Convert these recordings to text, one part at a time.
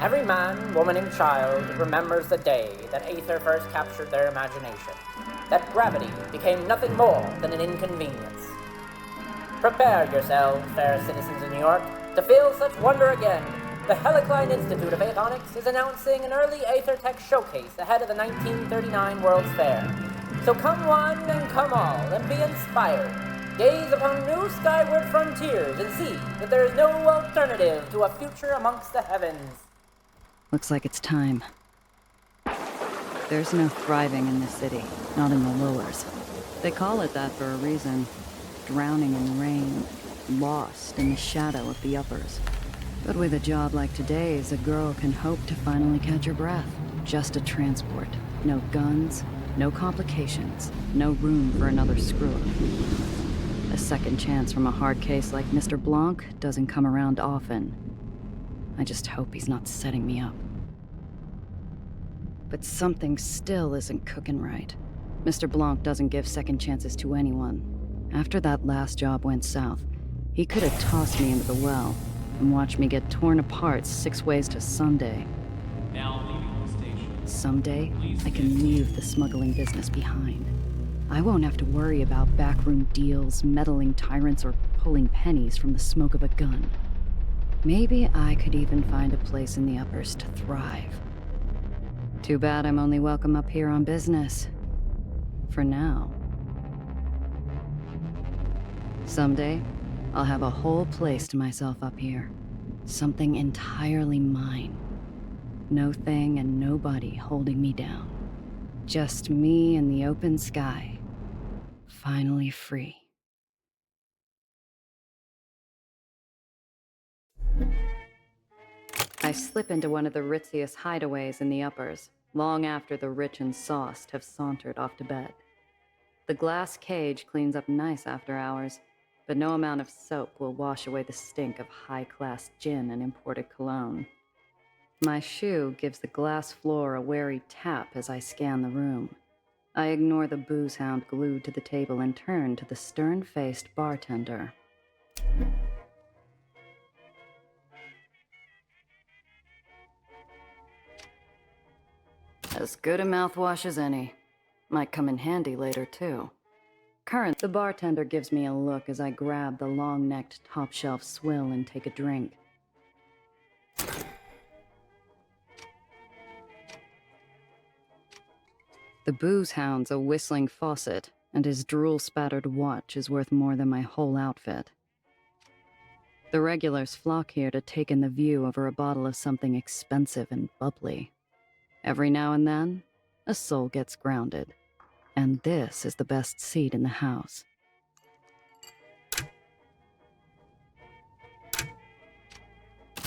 Every man, woman, and child remembers the day that Aether first captured their imagination, that gravity became nothing more than an inconvenience. Prepare yourselves, fair citizens of New York, to feel such wonder again. The Helicline Institute of Aeonics is announcing an early Aether Tech showcase ahead of the 1939 World's Fair. So come one and come all, and be inspired. Gaze upon new skyward frontiers and see that there is no alternative to a future amongst the heavens. Looks like it's time. There's no thriving in this city, not in the lowers. They call it that for a reason. Drowning in rain, lost in the shadow of the uppers. But with a job like today's, a girl can hope to finally catch her breath. Just a transport. No guns, no complications, no room for another screw-up. A second chance from a hard case like Mr. Blanc doesn't come around often. I just hope he's not setting me up. But something still isn't cooking right. Mr. Blanc doesn't give second chances to anyone. After that last job went south, he could have tossed me into the well and watched me get torn apart 6 ways to Sunday. Now leaving the station. Someday, I can leave the smuggling business behind. I won't have to worry about backroom deals, meddling tyrants, or pulling pennies from the smoke of a gun. Maybe I could even find a place in the uppers to thrive. Too bad I'm only welcome up here on business. For now. Someday, I'll have a whole place to myself up here. Something entirely mine. No thing and nobody holding me down. Just me and the open sky. Finally free. I slip into one of the ritziest hideaways in the uppers, long after the rich and sauced have sauntered off to bed. The glass cage cleans up nice after hours, but no amount of soap will wash away the stink of high-class gin and imported cologne. My shoe gives the glass floor a wary tap as I scan the room. I ignore the booze hound glued to the table and turn to the stern-faced bartender. As good a mouthwash as any. Might come in handy later, too. The bartender gives me a look as I grab the long-necked top-shelf swill and take a drink. The booze hound's a whistling faucet, and his drool-spattered watch is worth more than my whole outfit. The regulars flock here to take in the view over a bottle of something expensive and bubbly. Every now and then, a soul gets grounded. And this is the best seat in the house.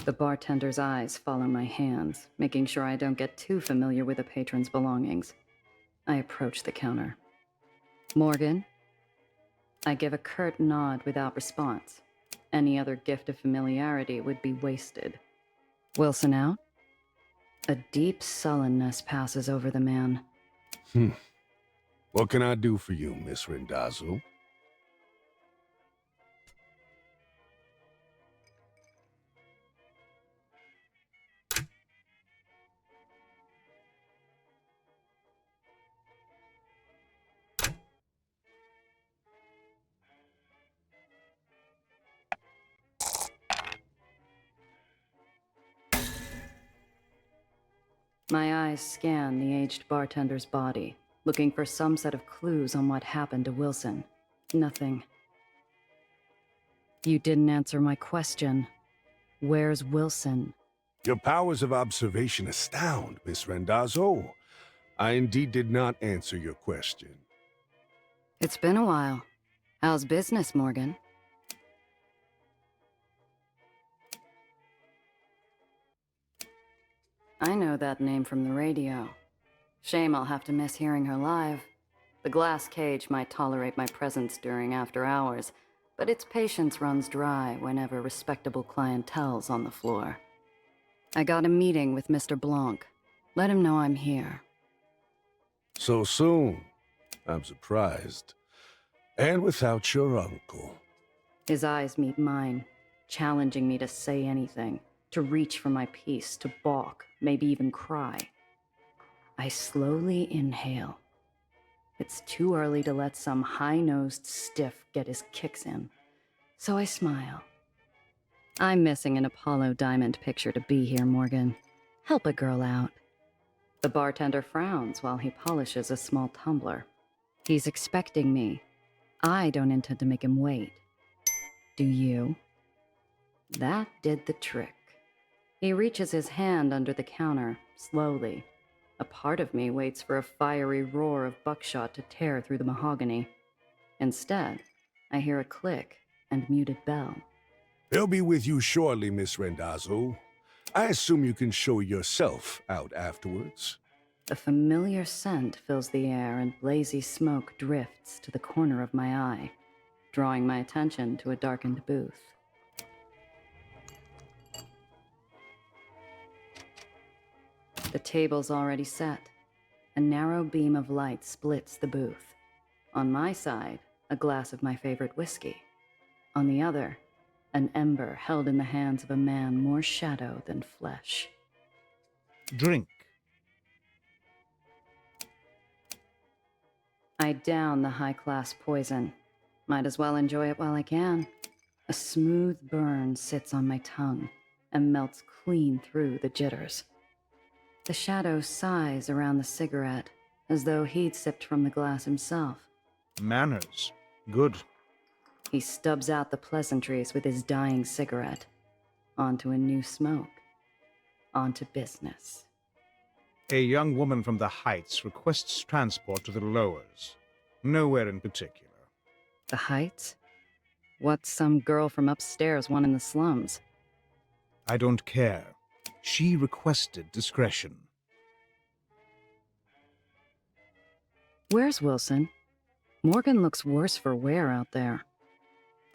The bartender's eyes follow my hands, making sure I don't get too familiar with a patron's belongings. I approach the counter. Morgan? I give a curt nod without response. Any other gift of familiarity would be wasted. Wilson out? A deep sullenness passes over the man. What can I do for you, Miss Randazzo? My eyes scan the aged bartender's body, looking for some set of clues on what happened to Wilson. Nothing. You didn't answer my question. Where's Wilson? Your powers of observation astound, Miss Randazzo. I indeed did not answer your question. It's been a while. How's business, Morgan? I know that name from the radio. Shame I'll have to miss hearing her live. The glass cage might tolerate my presence during after hours, but its patience runs dry whenever respectable clientele's on the floor. I got a meeting with Mr. Blanc. Let him know I'm here. So soon? I'm surprised. And without your uncle. His eyes meet mine, challenging me to say anything. to reach for my piece, to balk, maybe even cry. I slowly inhale. It's too early to let some high-nosed stiff get his kicks in, so I smile. I'm missing an Apollo Diamond picture to be here, Morgan. Help a girl out. The bartender frowns while he polishes a small tumbler. He's expecting me. I don't intend to make him wait. Do you? That did the trick. He reaches his hand under the counter, slowly. A part of me waits for a fiery roar of buckshot to tear through the mahogany. Instead, I hear a click and muted bell. They'll be with you shortly, Miss Rendazzo. I assume you can show yourself out afterwards. A familiar scent fills the air and blazy smoke drifts to the corner of my eye, drawing my attention to a darkened booth. The table's already set. A narrow beam of light splits the booth. On my side, a glass of my favorite whiskey. On the other, an ember held in the hands of a man more shadow than flesh. Drink. I down the high-class poison. Might as well enjoy it while I can. A smooth burn sits on my tongue and melts clean through the jitters. The shadow sighs around the cigarette, as though he'd sipped from the glass himself. Manners. Good. He stubs out the pleasantries with his dying cigarette. Onto a new smoke. Onto business. A young woman from the Heights requests transport to the Lowers. Nowhere in particular. The Heights? What's some girl from upstairs want in the slums? I don't care. She requested discretion. Where's Wilson? Morgan looks worse for wear out there.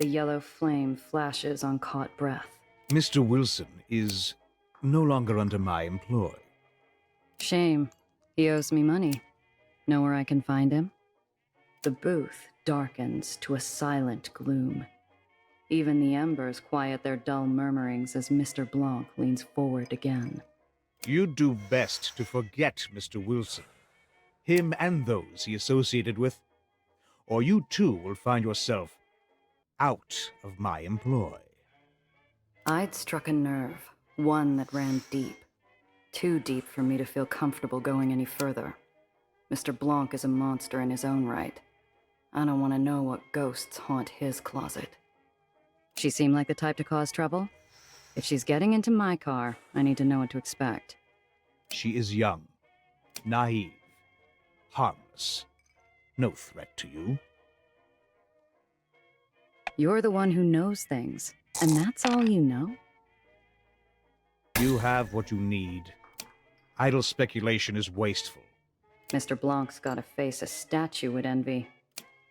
The yellow flame flashes on caught breath. Mr. Wilson is no longer under my employ. Shame. He owes me money. Know where I can find him? The booth darkens to a silent gloom. Even the embers quiet their dull murmurings as Mr. Blanc leans forward again. You'd do best to forget Mr. Wilson. Him and those he associated with. Or you too will find yourself out of my employ. I'd struck a nerve, one that ran deep. Too deep for me to feel comfortable going any further. Mr. Blanc is a monster in his own right. I don't want to know what ghosts haunt his closet. She seemed like the type to cause trouble? If she's getting into my car, I need to know what to expect. She is young, naive, harmless. No threat to you. You're the one who knows things, and that's all you know? You have what you need. Idle speculation is wasteful. Mr. Blanc's got a face a statue would envy.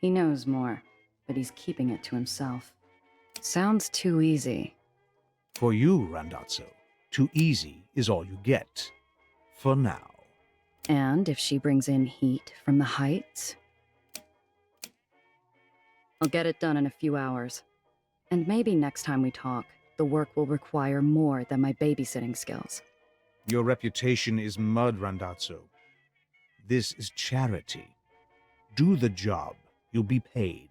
He knows more, but he's keeping it to himself. Sounds too easy. For you, Randazzo, too easy is all you get. For now. And if she brings in heat from the Heights? I'll get it done in a few hours. And maybe next time we talk, the work will require more than my babysitting skills. Your reputation is mud, Randazzo. This is charity. Do the job. You'll be paid.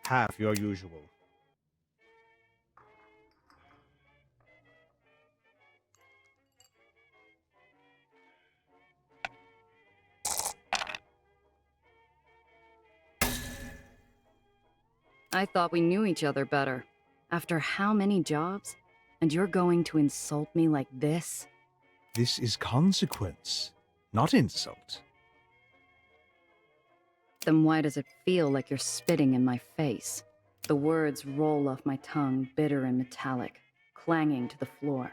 Half your usual. I thought we knew each other better. After how many jobs? And you're going to insult me like this? This is consequence, not insult. Then why does it feel like you're spitting in my face? The words roll off my tongue, bitter and metallic, clanging to the floor.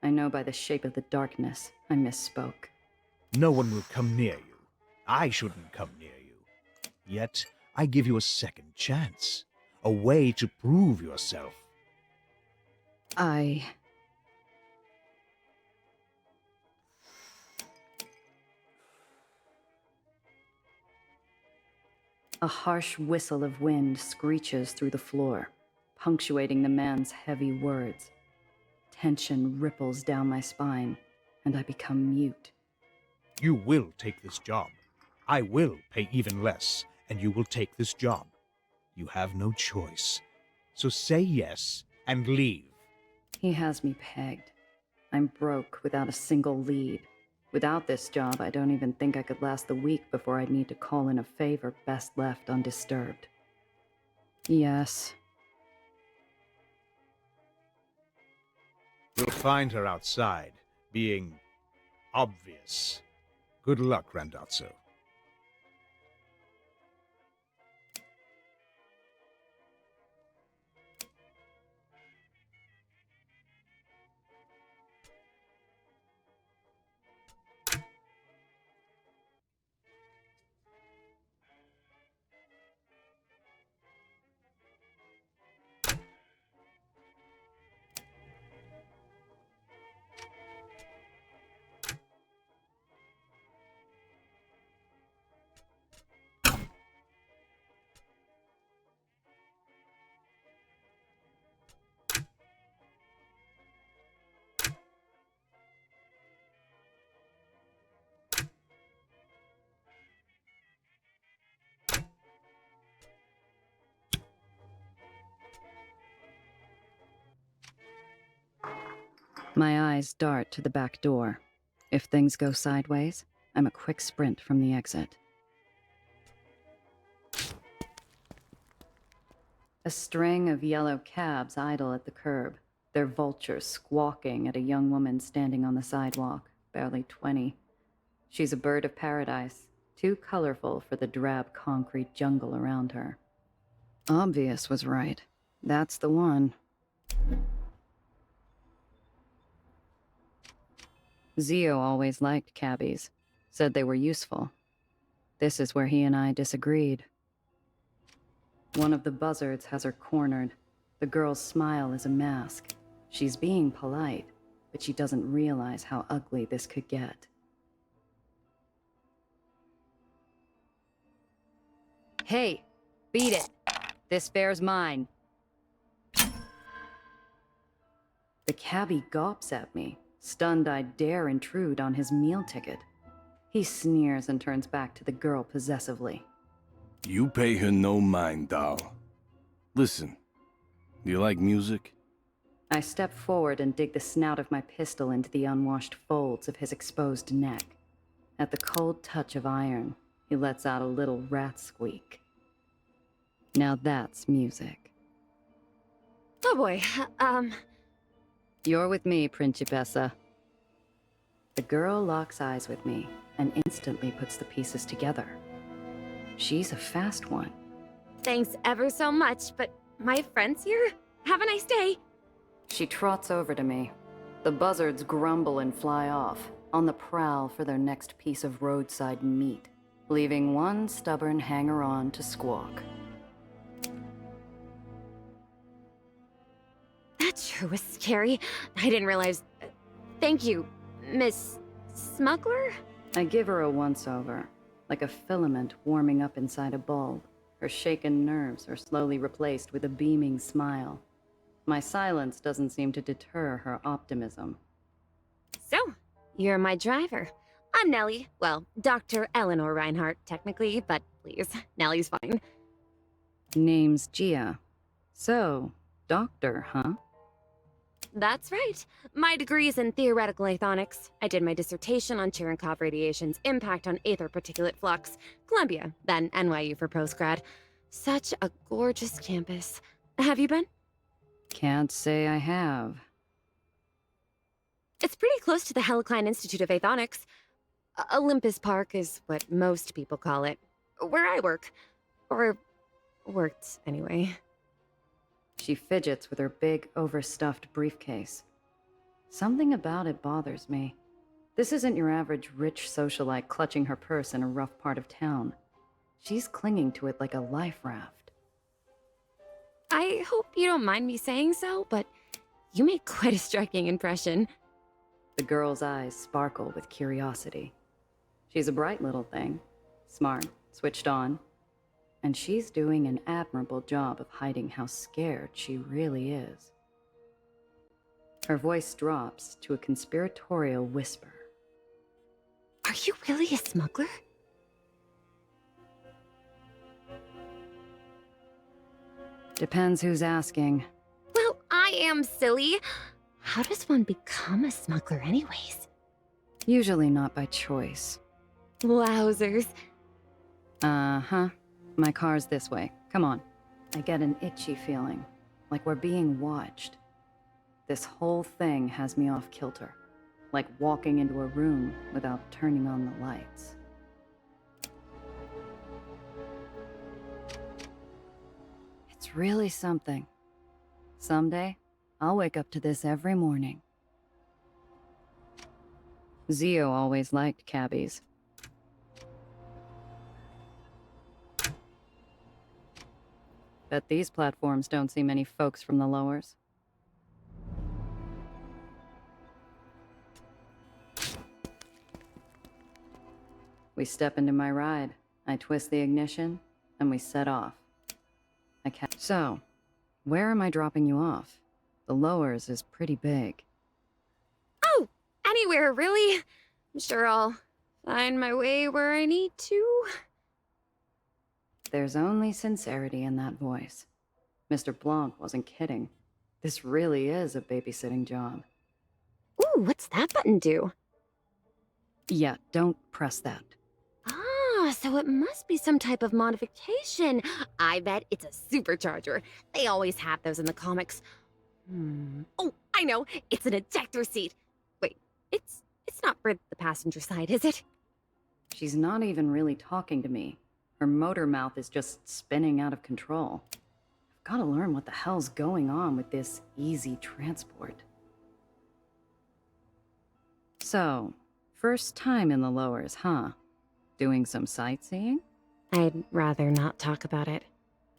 I know by the shape of the darkness I misspoke. No one will come near you. I shouldn't come near you. Yet, I give you a second chance. A way to prove yourself. A harsh whistle of wind screeches through the floor, punctuating the man's heavy words. Tension ripples down my spine, and I become mute. You will take this job. I will pay even less, and you will take this job. You have no choice. So say yes and leave. He has me pegged. I'm broke without a single lead. Without this job, I don't even think I could last the week before I'd need to call in a favor best left undisturbed. Yes. You'll find her outside, being obvious. Good luck, Randazzo. My eyes dart to the back door. If things go sideways, I'm a quick sprint from the exit. A string of yellow cabs idle at the curb, their vultures squawking at a young woman standing on the sidewalk, barely 20. She's a bird of paradise, too colorful for the drab concrete jungle around her. Obvious was right. That's the one. Zio always liked cabbies, said they were useful. This is where he and I disagreed. One of the buzzards has her cornered. The girl's smile is a mask. She's being polite, but she doesn't realize how ugly this could get. Hey, beat it. This fare's mine. The cabbie gawps at me, stunned I dare intrude on his meal ticket. He sneers and turns back to the girl possessively. You pay her no mind, doll. Listen, do you like music? I step forward and dig the snout of my pistol into the unwashed folds of his exposed neck. At the cold touch of iron, he lets out a little rat squeak. Now that's music. Oh boy, You're with me, Principessa. The girl locks eyes with me and instantly puts the pieces together. She's a fast one. thanks ever so much, but my friend's here? Have a nice day. She trots over to me. The buzzards grumble and fly off, on the prowl for their next piece of roadside meat, leaving one stubborn hanger-on to squawk. That sure was scary. I didn't realize... Thank you, Miss Smuggler? I give her a once-over, like a filament warming up inside a bulb. Her shaken nerves are slowly replaced with a beaming smile. My silence doesn't seem to deter her optimism. So, you're my driver. I'm Nellie. Well, Dr. Eleanor Reinhardt, technically, but please, Nellie's fine. Name's Gia. So, doctor, huh? That's right. My degree is in theoretical aethonics. I did my dissertation on Cherenkov radiation's impact on Aether particulate flux. Columbia, then NYU for postgrad. Such a gorgeous campus. Have you been? Can't say I have. It's pretty close to the Helicline Institute of Aethonics. Olympus Park is what most people call it. Where I work. Or worked, anyway. She fidgets with her big, overstuffed briefcase. Something about it bothers me. This isn't your average rich socialite clutching her purse in a rough part of town. She's clinging to it like a life raft. I hope you don't mind me saying so, but you make quite a striking impression. The girl's eyes sparkle with curiosity. She's a bright little thing. Smart, switched on. And she's doing an admirable job of hiding how scared she really is. Her voice drops to a conspiratorial whisper. Are you really a smuggler? Depends who's asking. Well, I am silly. How does one become a smuggler anyways? Usually not by choice. Wowzers. Uh-huh. My car's this way. Come on. I get an itchy feeling, like we're being watched. This whole thing has me off kilter, like walking into a room without turning on the lights. It's really something. Someday, I'll wake up to this every morning. Zio always liked cabbies. Bet these platforms don't see many folks from the lowers. We step into my ride. I twist the ignition, and we set off. So, where am I dropping you off? The lowers is pretty big. Oh, anywhere, really. I'm sure I'll find my way where I need to. There's only sincerity in that voice. Mr. Blanc wasn't kidding. This really is a babysitting job. Ooh, what's that button do? Yeah, don't press that. Ah, so it must be some type of modification. I bet it's a supercharger. They always have those in the comics. Oh, I know. It's an ejector seat. Wait, it's not for the passenger side, is it? She's not even really talking to me. Her motor mouth is just spinning out of control. I've got to learn what the hell's going on with this easy transport. So, first time in the lowers, huh? Doing some sightseeing? I'd rather not talk about it.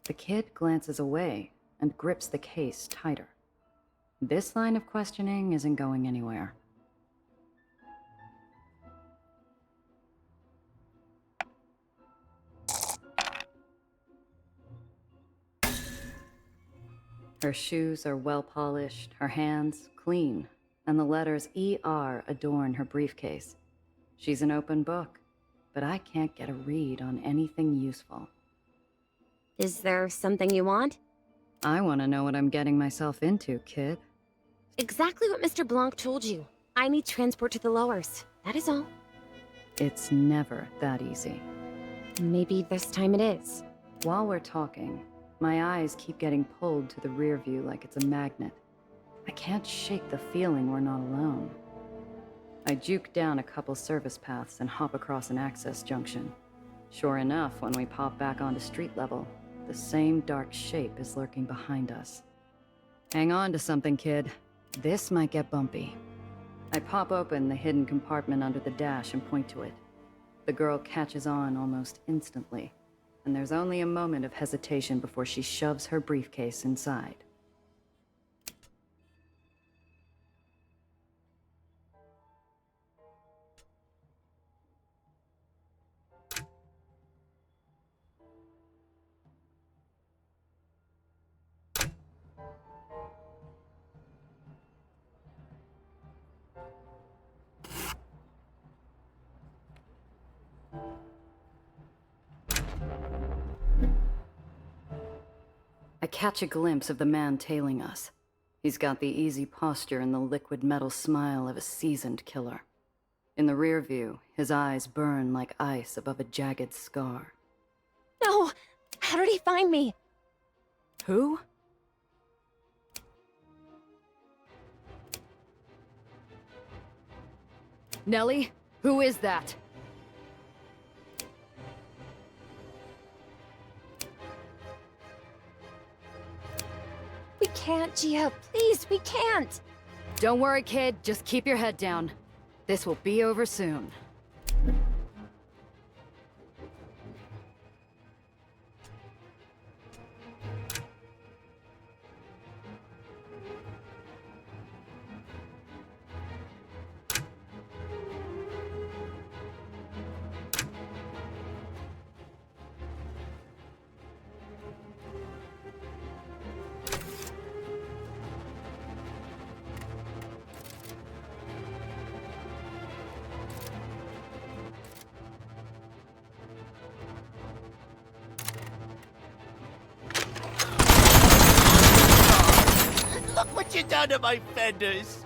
The kid glances away and grips the case tighter. This line of questioning isn't going anywhere. Her shoes are well polished, her hands clean, and the letters ER adorn her briefcase. She's an open book, but I can't get a read on anything useful. Is there something you want? I want to know what I'm getting myself into, kid. Exactly what Mr. Blanc told you. I need transport to the lowers. That is all. It's never that easy. Maybe this time it is. While we're talking, my eyes keep getting pulled to the rear view like it's a magnet. I can't shake the feeling we're not alone. I juke down a couple service paths and hop across an access junction. Sure enough, when we pop back onto street level, the same dark shape is lurking behind us. Hang on to something, kid. This might get bumpy. I pop open the hidden compartment under the dash and point to it. The girl catches on almost instantly, and there's only a moment of hesitation before she shoves her briefcase inside. I catch a glimpse of the man tailing us. He's got the easy posture and the liquid metal smile of a seasoned killer. In the rear view, his eyes burn like ice above a jagged scar. No! How did he find me? Who? Nellie? Who is that? We can't, Gia. Please, we can't. Don't worry, kid. Just keep your head down. This will be over soon. Get down to my fenders!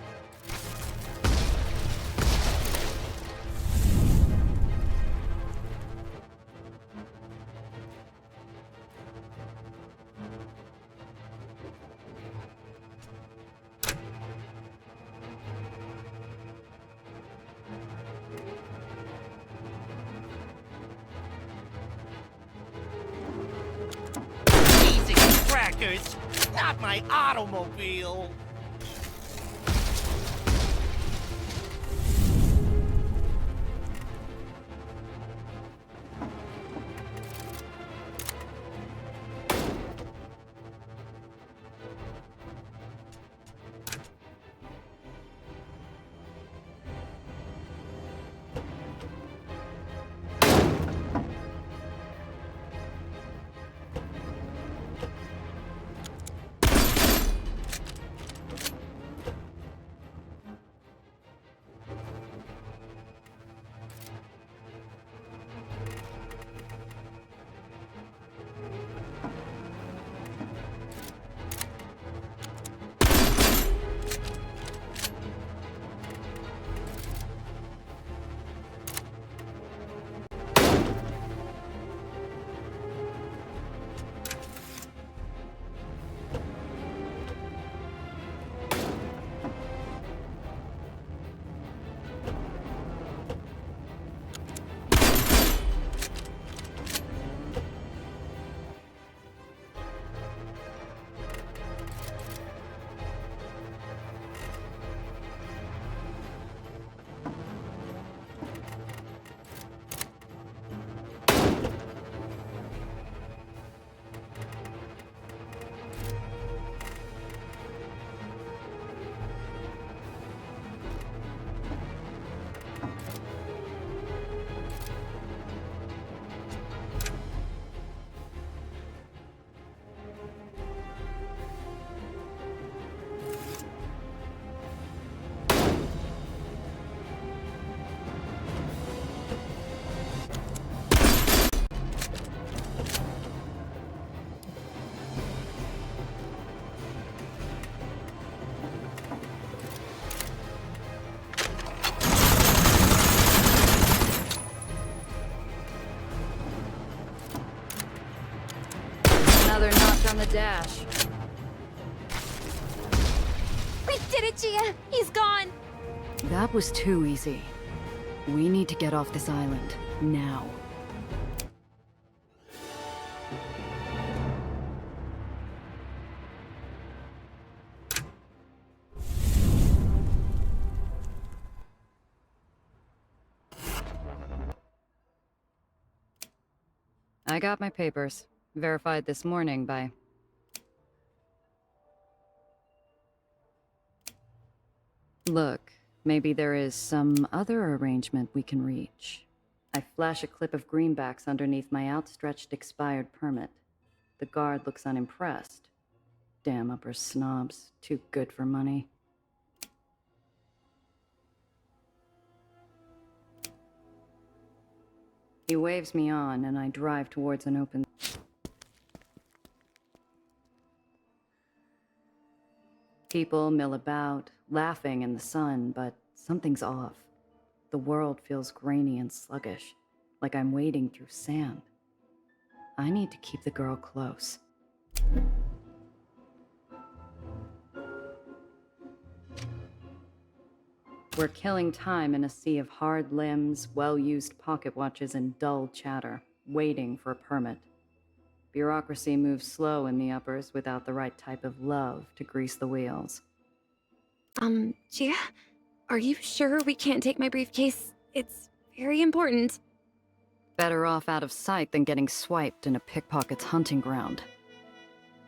Easy, crackers! Not my automobile! Another notch on the dash. We did it, Gia! He's gone! That was too easy. We need to get off this island, now. I got my papers. Verified this morning by... Look, maybe there is some other arrangement we can reach. I flash a clip of greenbacks underneath my outstretched expired permit. The guard looks unimpressed. Damn upper snobs, too good for money. He waves me on, and I drive towards an open... People mill about, laughing in the sun, but something's off. The world feels grainy and sluggish, like I'm wading through sand. I need to keep the girl close. We're killing time in a sea of hard limbs, well-used pocket watches, and dull chatter, waiting for a permit. Bureaucracy moves slow in the uppers without the right type of love to grease the wheels. Gia? Are you sure we can't take my briefcase? It's very important. Better off out of sight than getting swiped in a pickpocket's hunting ground.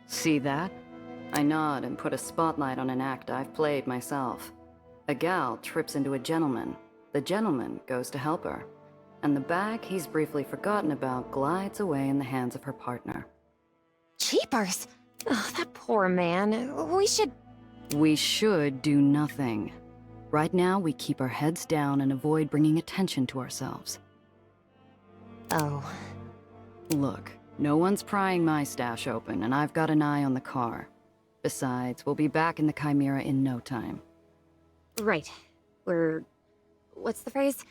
See that? I nod and put a spotlight on an act I've played myself. A gal trips into a gentleman. The gentleman goes to help her. And the bag he's briefly forgotten about glides away in the hands of her partner. Jeepers! Oh, that poor man. We should do nothing. Right now, we keep our heads down and avoid bringing attention to ourselves. Oh. Look, no one's prying my stash open, and I've got an eye on the car. Besides, we'll be back in the Chimera in no time. Right. We're... what's the phrase?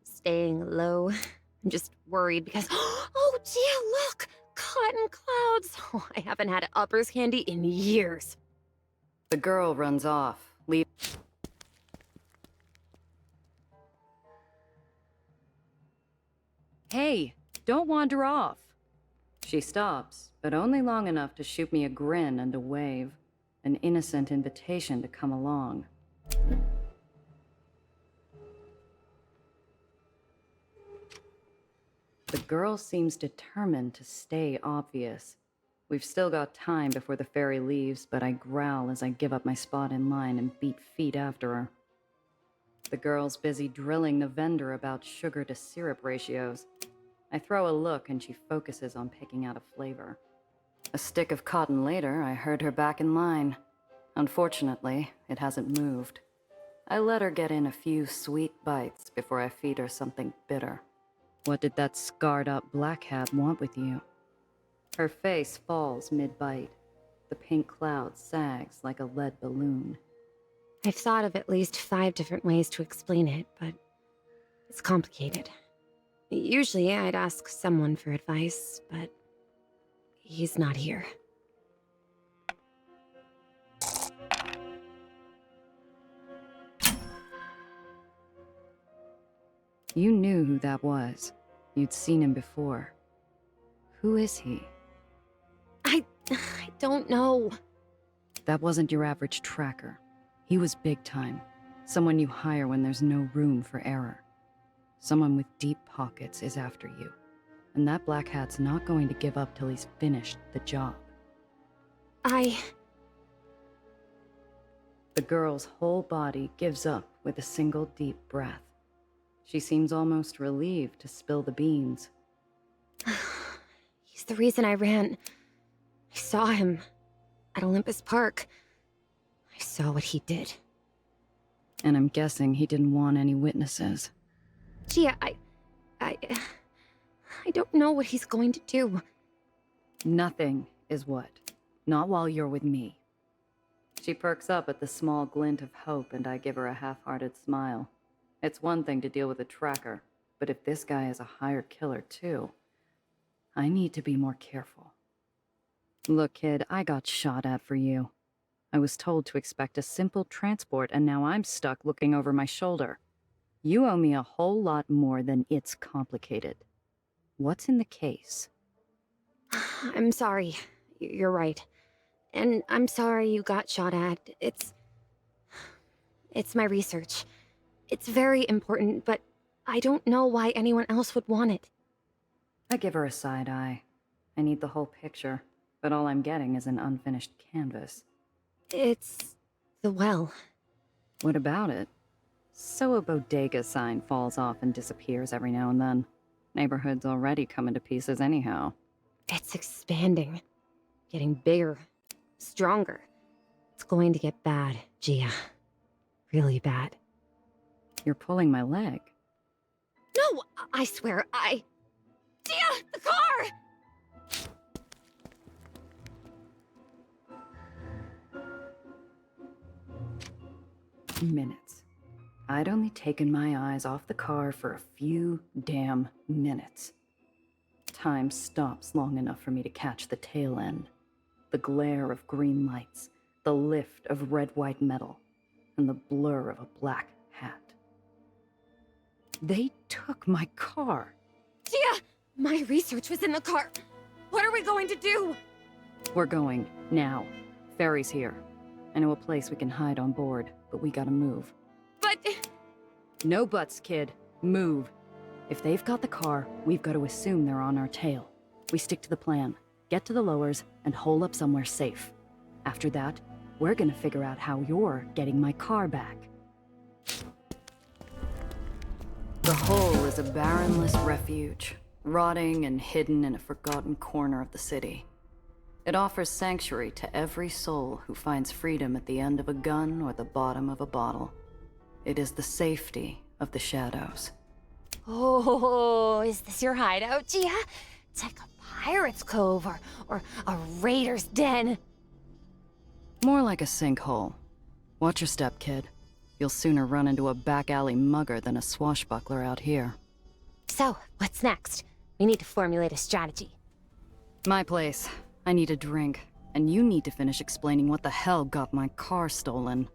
Staying low. I'm just worried because... oh, Gia, look! Cotton clouds! Oh, I haven't had uppers candy in years. The girl runs off. Leave. Hey, don't wander off. She stops, but only long enough to shoot me a grin and a wave. An innocent invitation to come along. The girl seems determined to stay obvious. We've still got time before the ferry leaves, but I growl as I give up my spot in line and beat feet after her. The girl's busy drilling the vendor about sugar to syrup ratios. I throw a look and she focuses on picking out a flavor. A stick of cotton later, I heard her back in line. Unfortunately, it hasn't moved. I let her get in a few sweet bites before I feed her something bitter. What did that scarred-up black hat want with you? Her face falls mid-bite. The pink cloud sags like a lead balloon. I've thought of at least 5 different ways to explain it, but it's complicated. Usually I'd ask someone for advice, but he's not here. You knew who that was. You'd seen him before. Who is he? I don't know. That wasn't your average tracker. He was big time. Someone you hire when there's no room for error. Someone with deep pockets is after you. And that black hat's not going to give up till he's finished the job. The girl's whole body gives up with a single deep breath. She seems almost relieved to spill the beans. He's the reason I ran. I saw him at Olympus Park. I saw what he did. And I'm guessing he didn't want any witnesses. Gia, I don't know what he's going to do. Nothing is what. Not while you're with me. She perks up at the small glint of hope and I give her a half-hearted smile. It's one thing to deal with a tracker, but if this guy is a hired killer too, I need to be more careful. Look, kid, I got shot at for you. I was told to expect a simple transport, and now I'm stuck looking over my shoulder. You owe me a whole lot more than it's complicated. What's in the case? I'm sorry. You're right. And I'm sorry you got shot at. It's my research. It's very important, but I don't know why anyone else would want it. I give her a side eye. I need the whole picture, but all I'm getting is an unfinished canvas. It's the well. What about it? So a bodega sign falls off and disappears every now and then. Neighborhood's already coming to pieces anyhow. It's expanding. Getting bigger. Stronger. It's going to get bad, Gia. Really bad. You're pulling my leg. No! I swear, Gia! The car! Minutes. I'd only taken my eyes off the car for a few damn minutes. Time stops long enough for me to catch the tail end. The glare of green lights, the lift of red-white metal, and the blur of a black hat. They took my car. Gia! My research was in the car. What are we going to do? We're going, now. Ferry's here. I know a place we can hide on board, but we gotta move. But... No buts, kid. Move. If they've got the car, we've got to assume they're on our tail. We stick to the plan. Get to the lowers and hole up somewhere safe. After that, we're gonna figure out how you're getting my car back. The hole is a barrenless refuge, rotting and hidden in a forgotten corner of the city. It offers sanctuary to every soul who finds freedom at the end of a gun or the bottom of a bottle. It is the safety of the shadows. Oh, is this your hideout, Gia? It's like a pirate's cove or a raider's den. More like a sinkhole. Watch your step, kid. You'll sooner run into a back alley mugger than a swashbuckler out here. So, what's next? We need to formulate a strategy. My place. I need a drink. And you need to finish explaining what the hell got my car stolen.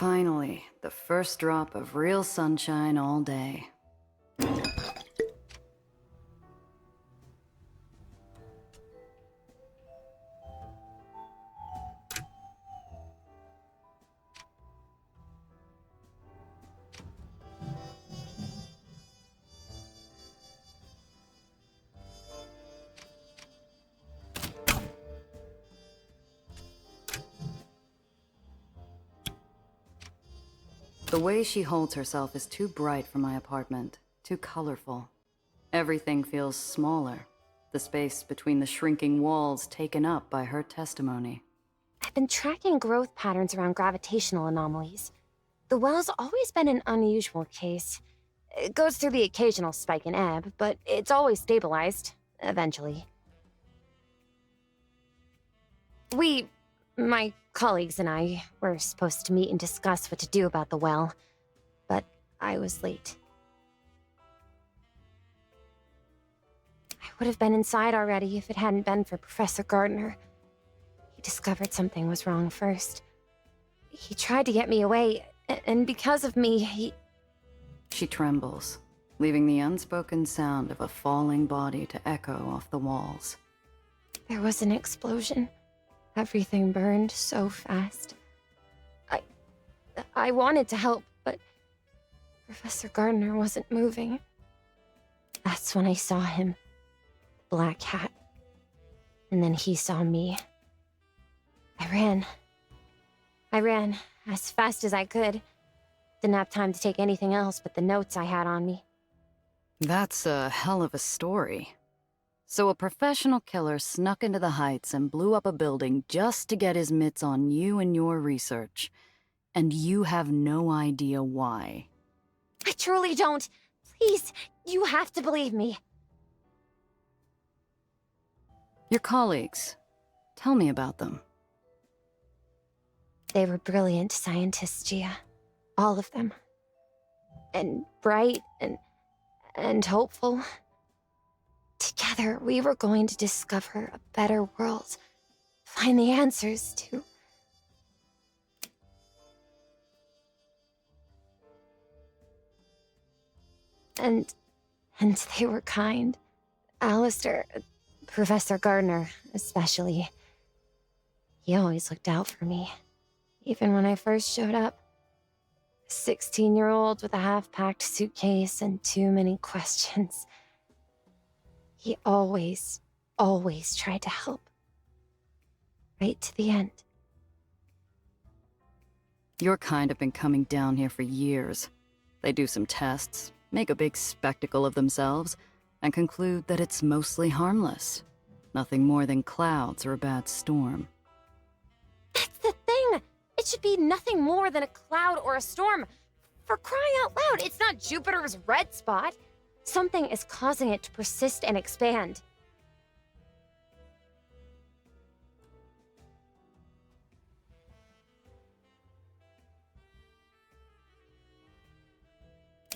Finally, the first drop of real sunshine all day. The way she holds herself is too bright for my apartment, too colorful. Everything feels smaller, the space between the shrinking walls taken up by her testimony. I've been tracking growth patterns around gravitational anomalies. The well's always been an unusual case. It goes through the occasional spike and ebb, but it's always stabilized, eventually. My colleagues and I, were supposed to meet and discuss what to do about the well, but I was late. I would have been inside already if it hadn't been for Professor Gardner. He discovered something was wrong first. He tried to get me away, and because of me, She trembles, leaving the unspoken sound of a falling body to echo off the walls. There was an explosion. Everything burned so fast. I wanted to help, but Professor Gardner wasn't moving. That's when I saw him. The black hat. And then he saw me. I ran as fast as I could. Didn't have time to take anything else but the notes I had on me. That's a hell of a story. So a professional killer snuck into the Heights and blew up a building just to get his mitts on you and your research. And you have no idea why. I truly don't. Please, you have to believe me. Your colleagues, Tell me about them. They were brilliant scientists, Gia. All of them. And bright and hopeful. Together, we were going to discover a better world. Find the answers to... And they were kind. Alistair, Professor Gardner, especially. He always looked out for me. Even when I first showed up. A 16-year-old with a half-packed suitcase and too many questions. He always tried to help. Right to the end. Your kind have been coming down here for years. They do some tests, make a big spectacle of themselves, and conclude that it's mostly harmless. Nothing more than clouds or a bad storm. That's the thing! It should be nothing more than a cloud or a storm. For crying out loud, it's not Jupiter's red spot. Something is causing it to persist and expand.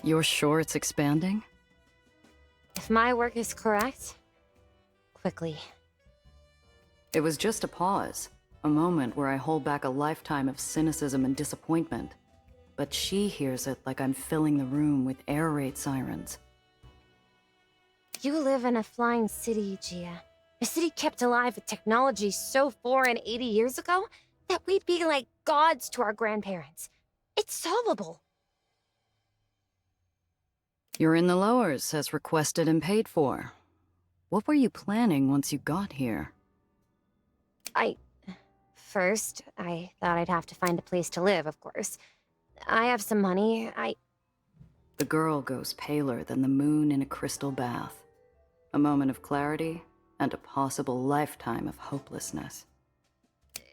You're sure it's expanding? If my work is correct, quickly. It was just a pause, a moment where I hold back a lifetime of cynicism and disappointment. But she hears it like I'm filling the room with air raid sirens. You live in a flying city, Gia. A city kept alive with technology so foreign 80 years ago that we'd be like gods to our grandparents. It's solvable. You're in the lowers, as requested and paid for. What were you planning once you got here? First, I thought I'd have to find a place to live, of course. I have some money, The girl goes paler than the moon in a crystal bath. A moment of clarity, and a possible lifetime of hopelessness.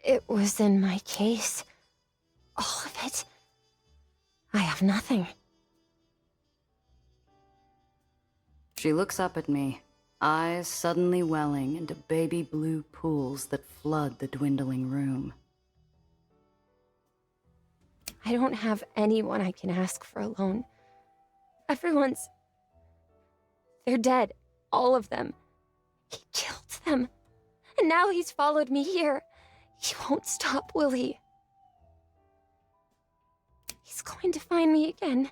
It was in my case. All of it. I have nothing. She looks up at me, eyes suddenly welling into baby blue pools that flood the dwindling room. I don't have anyone I can ask for a loan. Everyone's... They're dead. All of them. He killed them. And now he's followed me here. He won't stop, will he? He's going to find me again.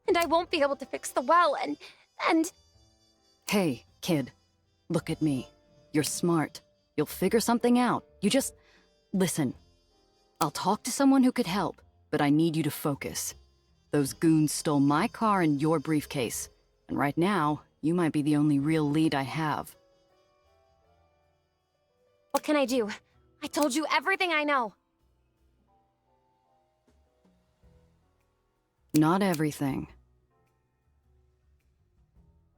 And I won't be able to fix the well, and... Hey, kid. Look at me. You're smart. You'll figure something out. You just... Listen. I'll talk to someone who could help, but I need you to focus. Those goons stole my car and your briefcase. And right now, you might be the only real lead I have. What can I do? I told you everything I know. Not everything.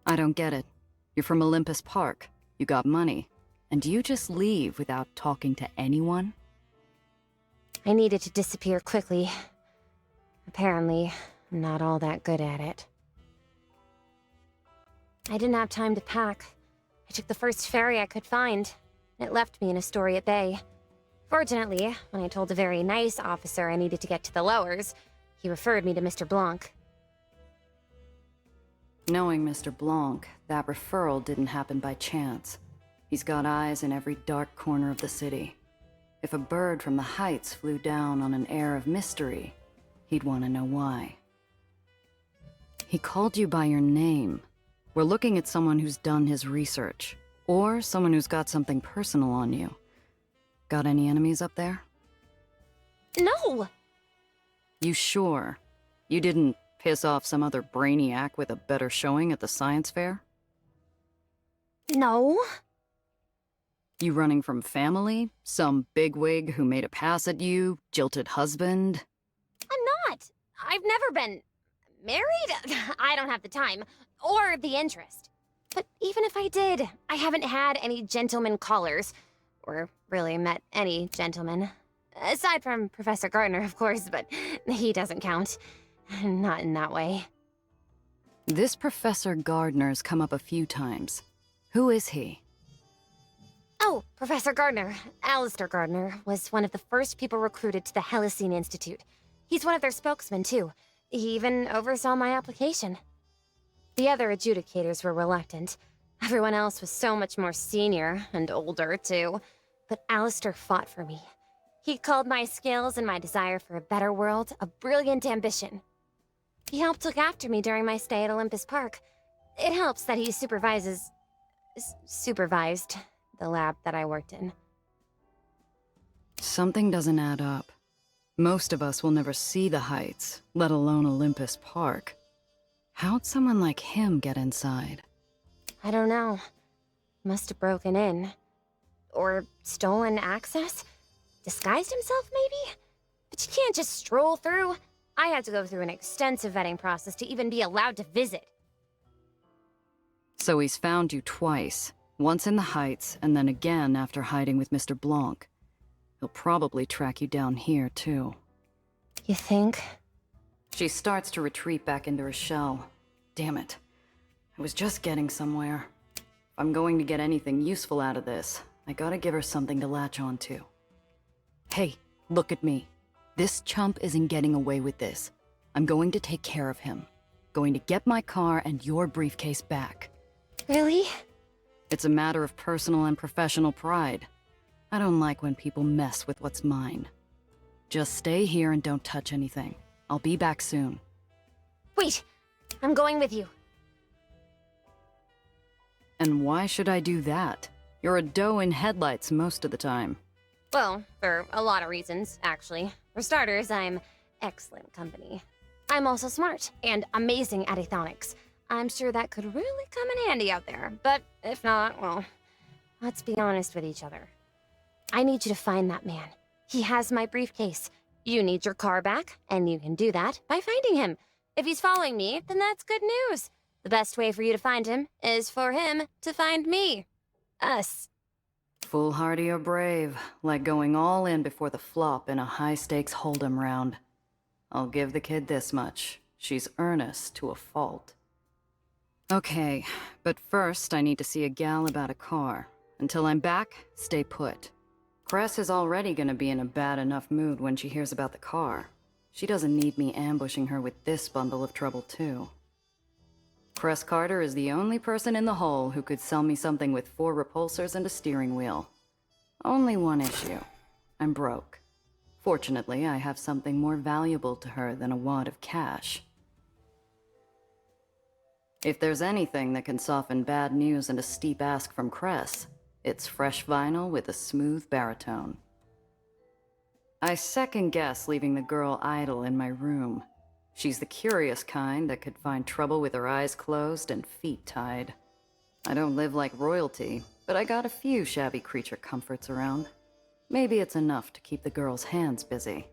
I don't get it. You're from Olympus Park. You got money. And you just leave without talking to anyone? I needed to disappear quickly. Apparently, I'm not all that good at it. I didn't have time to pack. I took the first ferry I could find. It left me in Astoria Bay. Fortunately, when I told a very nice officer I needed to get to the lowers, he referred me to Mr. Blanc. Knowing Mr. Blanc, that referral didn't happen by chance. He's got eyes in every dark corner of the city. If a bird from the heights flew down on an air of mystery, he'd want to know why. He called you by your name. We're looking at someone who's done his research, or someone who's got something personal on you. Got any enemies up there? No! You sure? You didn't piss off some other brainiac with a better showing at the science fair? No. You running from family? Some bigwig who made a pass at you? Jilted husband? I'm not. I've never been... married? I don't have the time. Or the interest. But even if I did, I haven't had any gentleman callers. Or really met any gentleman. Aside from Professor Gardner, of course, but he doesn't count. Not in that way. This Professor Gardner's come up a few times. Who is he? Oh, Professor Gardner, Alistair Gardner, was one of the first people recruited to the Helicene Institute. He's one of their spokesmen, too. He even oversaw my application. The other adjudicators were reluctant. Everyone else was so much more senior, and older, too. But Alistair fought for me. He called my skills and my desire for a better world a brilliant ambition. He helped look after me during my stay at Olympus Park. It helps that he supervised the lab that I worked in. Something doesn't add up. Most of us will never see the Heights, let alone Olympus Park. How'd someone like him get inside? I don't know. Must have broken in. Or stolen access? Disguised himself, maybe? But you can't just stroll through. I had to go through an extensive vetting process to even be allowed to visit. So he's found you twice. Once in the Heights, and then again after hiding with Mr. Blanc. He'll probably track you down here, too. You think? She starts to retreat back into her shell. Damn it. I was just getting somewhere. If I'm going to get anything useful out of this, I gotta give her something to latch onto. Hey, look at me. This chump isn't getting away with this. I'm going to take care of him. Going to get my car and your briefcase back. Really? It's a matter of personal and professional pride. I don't like when people mess with what's mine. Just stay here and don't touch anything. I'll be back soon. Wait! I'm going with you. And why should I do that? You're a doe in headlights most of the time. Well, for a lot of reasons, actually. For starters, I'm excellent company. I'm also smart and amazing at aethonics. I'm sure that could really come in handy out there. But if not, well, let's be honest with each other. I need you to find that man. He has my briefcase. You need your car back, and you can do that by finding him. If he's following me, then that's good news. The best way for you to find him is for him to find me. Us. Foolhardy or brave, like going all in before the flop in a high-stakes hold'em round. I'll give the kid this much. She's earnest to a fault. Okay, but first I need to see a gal about a car. Until I'm back, stay put. Cress is already gonna be in a bad enough mood when she hears about the car. She doesn't need me ambushing her with this bundle of trouble, too. Cress Carter is the only person in the hole who could sell me something with 4 repulsors and a steering wheel. Only one issue. I'm broke. Fortunately, I have something more valuable to her than a wad of cash. If there's anything that can soften bad news and a steep ask from Cress, it's fresh vinyl with a smooth baritone. I second-guess leaving the girl idle in my room. She's the curious kind that could find trouble with her eyes closed and feet tied. I don't live like royalty, but I got a few shabby creature comforts around. Maybe it's enough to keep the girl's hands busy.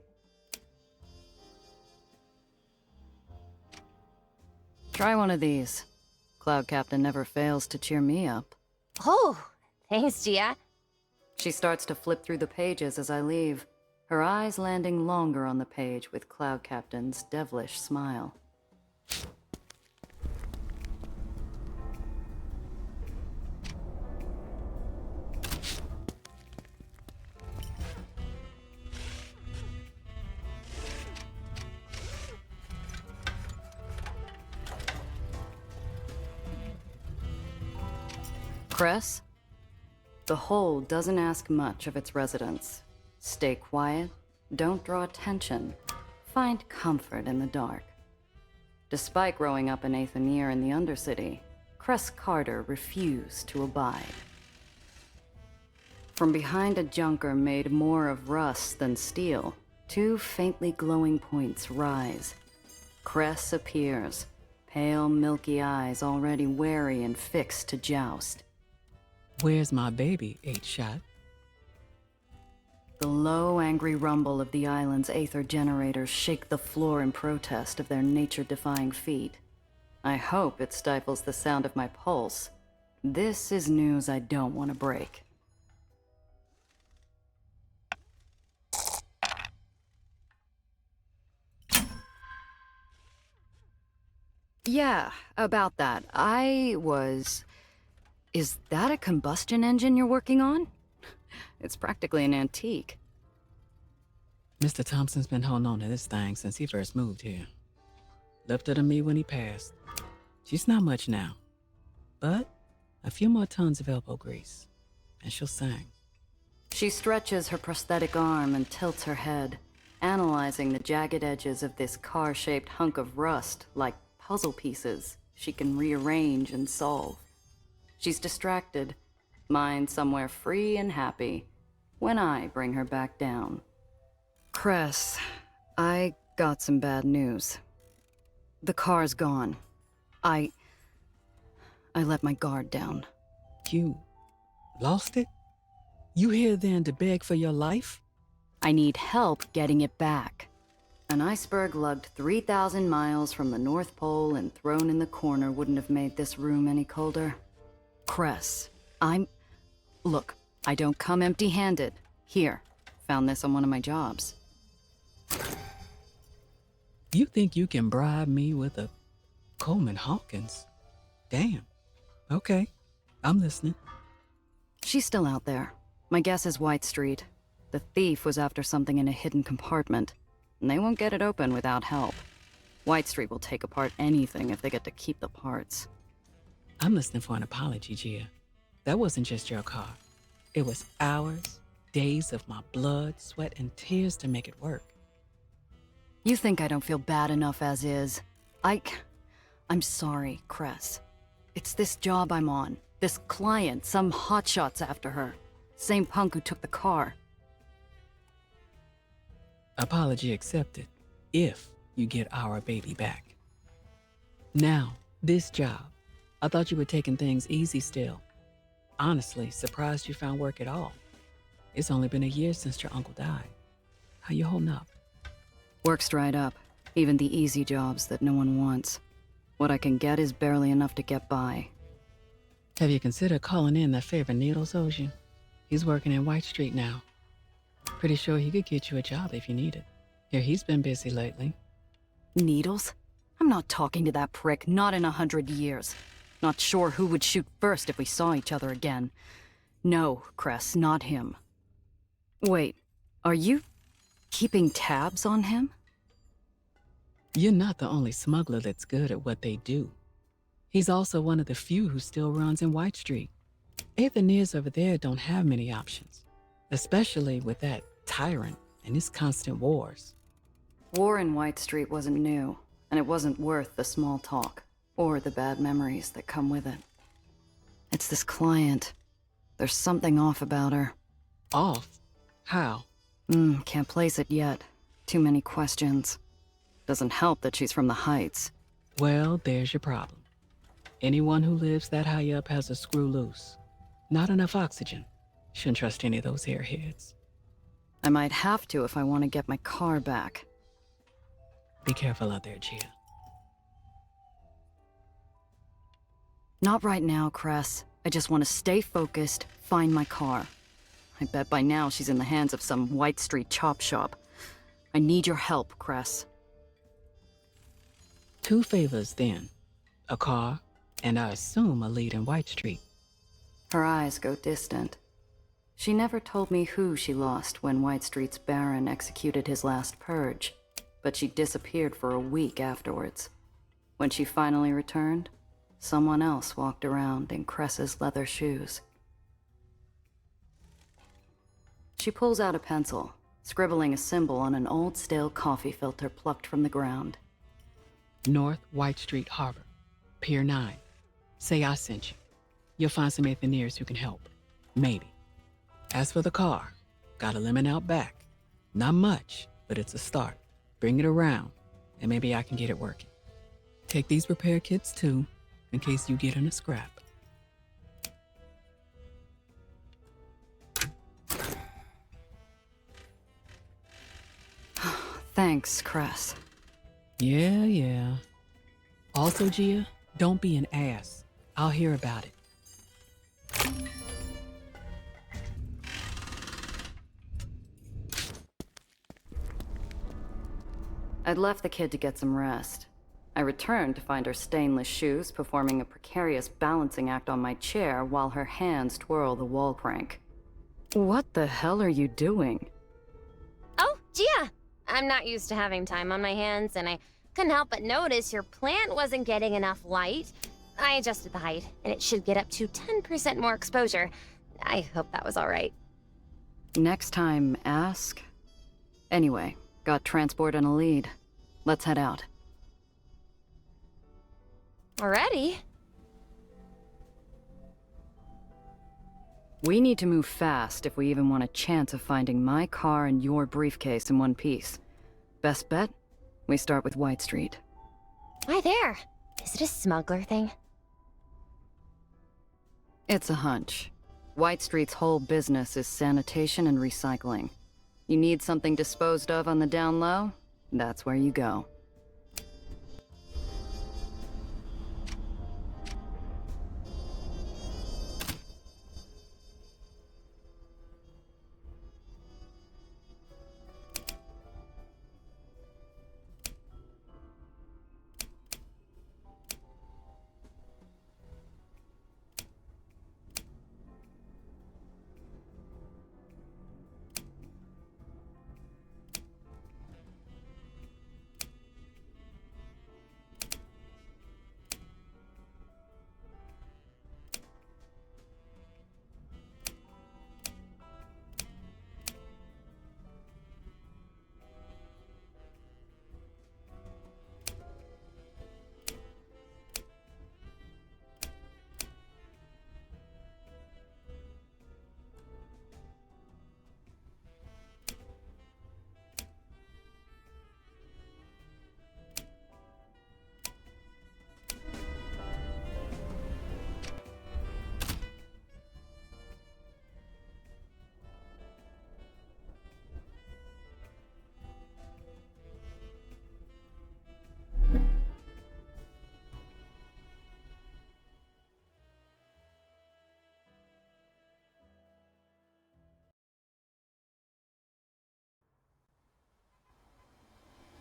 Try one of these. Cloud Captain never fails to cheer me up. Oh, thanks, Gia. She starts to flip through the pages as I leave, her eyes landing longer on the page with Cloud Captain's devilish smile. Cress? The hole doesn't ask much of its residents. Stay quiet, don't draw attention, find comfort in the dark. Despite growing up an Aether in the Undercity, Cress Carter refused to abide. From behind a junker made more of rust than steel, 2 faintly glowing points rise. Cress appears, pale milky eyes already wary and fixed to joust. Where's my baby, 8-Shot? The low, angry rumble of the island's Aether generators shake the floor in protest of their nature-defying feat. I hope it stifles the sound of my pulse. This is news I don't want to break. Yeah, about that. Is that a combustion engine you're working on? It's practically an antique. Mr. Thompson's been holding on to this thing since he first moved here. Left her to me when he passed. She's not much now, but a few more tons of elbow grease, and she'll sing. She stretches her prosthetic arm and tilts her head, analyzing the jagged edges of this car-shaped hunk of rust like puzzle pieces she can rearrange and solve. She's distracted, mind somewhere free and happy, when I bring her back down. Cress, I got some bad news. The car's gone. I let my guard down. You lost it? You here then to beg for your life? I need help getting it back. An iceberg lugged 3,000 miles from the North Pole and thrown in the corner wouldn't have made this room any colder. Cress, Look, I don't come empty-handed. Here, found this on one of my jobs. You think you can bribe me with a Coleman Hawkins? Damn. Okay, I'm listening. She's still out there. My guess is White Street. The thief was after something in a hidden compartment, and they won't get it open without help. White Street will take apart anything if they get to keep the parts. I'm listening for an apology, Gia. That wasn't just your car. It was hours, days of my blood, sweat, and tears to make it work. You think I don't feel bad enough as is? I'm sorry, Cress. It's this job I'm on. This client, some hotshot's after her. Same punk who took the car. Apology accepted, if you get our baby back. Now, this job. I thought you were taking things easy still. Honestly, surprised you found work at all. It's only been a year since your uncle died. How you holding up? Work's dried up. Even the easy jobs that no one wants. What I can get is barely enough to get by. Have you considered calling in that favor Needles owes you? He's working in White Street now. Pretty sure he could get you a job if you need it. Here, he's been busy lately. Needles? I'm not talking to that prick, not in 100 years. Not sure who would shoot first if we saw each other again. No, Cress, not him. Wait, are you keeping tabs on him? You're not the only smuggler that's good at what they do. He's also one of the few who still runs in White Street. Aether over there don't have many options, especially with that tyrant and his constant wars. War in White Street wasn't new, and it wasn't worth the small talk, or the bad memories that come with it. It's this client. There's something off about her. Off? How? Can't place it yet. Too many questions. Doesn't help that she's from the Heights. Well, there's your problem. Anyone who lives that high up has a screw loose. Not enough oxygen. Shouldn't trust any of those airheads. I might have to if I want to get my car back. Be careful out there, Gia. Not right now, Cress. I just want to stay focused, find my car. I bet by now she's in the hands of some White Street chop shop. I need your help, Cress. 2 favors, then. A car, and I assume a lead in White Street. Her eyes go distant. She never told me who she lost when White Street's Baron executed his last purge, but she disappeared for a week afterwards. When she finally returned, someone else walked around in Cress's leather shoes. She pulls out a pencil, scribbling a symbol on an old stale coffee filter plucked from the ground. North White Street Harbor, Pier 9. Say I sent you. You'll find some Aetherians who can help. Maybe. As for the car, got a lemon out back. Not much, but it's a start. Bring it around, and maybe I can get it working. Take these repair kits too, in case you get in a scrap. Thanks, Cress. Yeah. Also, Gia, don't be an ass. I'll hear about it. I'd left the kid to get some rest. I returned to find her stainless shoes performing a precarious balancing act on my chair while her hands twirl the wall crank. What the hell are you doing? Oh, Gia! I'm not used to having time on my hands, and I couldn't help but notice your plant wasn't getting enough light. I adjusted the height, and it should get up to 10% more exposure. I hope that was alright. Next time, ask. Anyway, got transport and a lead. Let's head out. Already? We need to move fast if we even want a chance of finding my car and your briefcase in one piece. Best bet? We start with White Street. Why there? Is it a smuggler thing? It's a hunch. White Street's whole business is sanitation and recycling. You need something disposed of on the down low? That's where you go.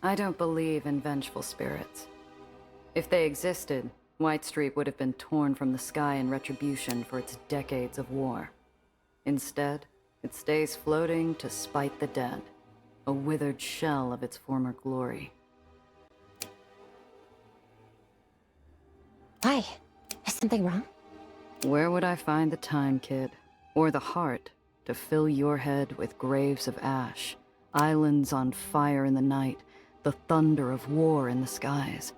I don't believe in vengeful spirits. If they existed, White Street would have been torn from the sky in retribution for its decades of war. Instead, it stays floating to spite the dead, a withered shell of its former glory. Why? Is something wrong? Where would I find the time, kid? Or the heart to fill your head with graves of ash, islands on fire in the night, the thunder of war in the skies?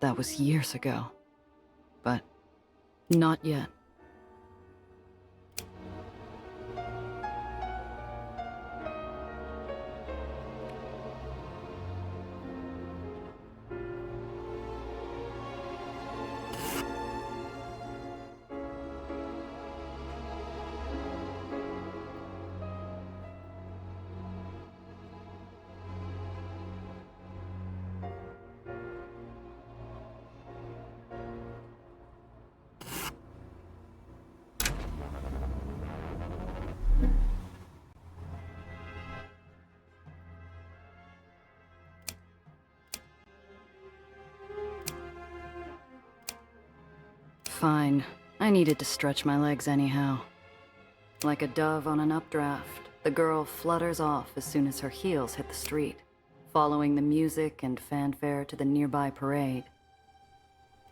That was years ago. But not yet. Fine. I needed to stretch my legs anyhow. Like a dove on an updraft, the girl flutters off as soon as her heels hit the street, following the music and fanfare to the nearby parade.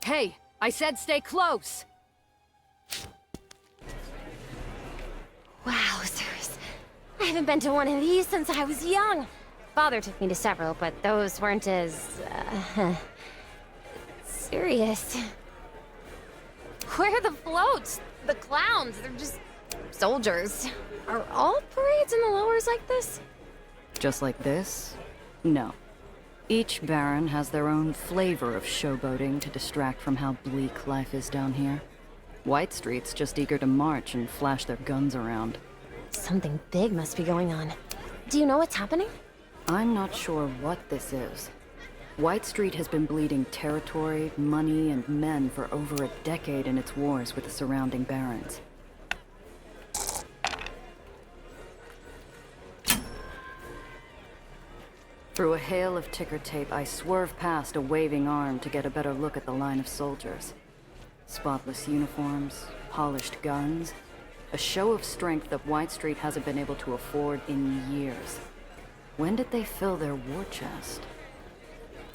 Hey! I said stay close! Wowzers. I haven't been to one of these since I was young. Father took me to several, but those weren't as, serious. Where are the floats? The clowns? They're just soldiers. Are all parades in the lowers like this? Just like this? No. Each baron has their own flavor of showboating to distract from how bleak life is down here. White Street's just eager to march and flash their guns around. Something big must be going on. Do you know what's happening? I'm not sure what this is. White Street has been bleeding territory, money, and men for over a decade in its wars with the surrounding barons. Through a hail of ticker tape, I swerve past a waving arm to get a better look at the line of soldiers. Spotless uniforms, polished guns. A show of strength that White Street hasn't been able to afford in years. When did they fill their war chest?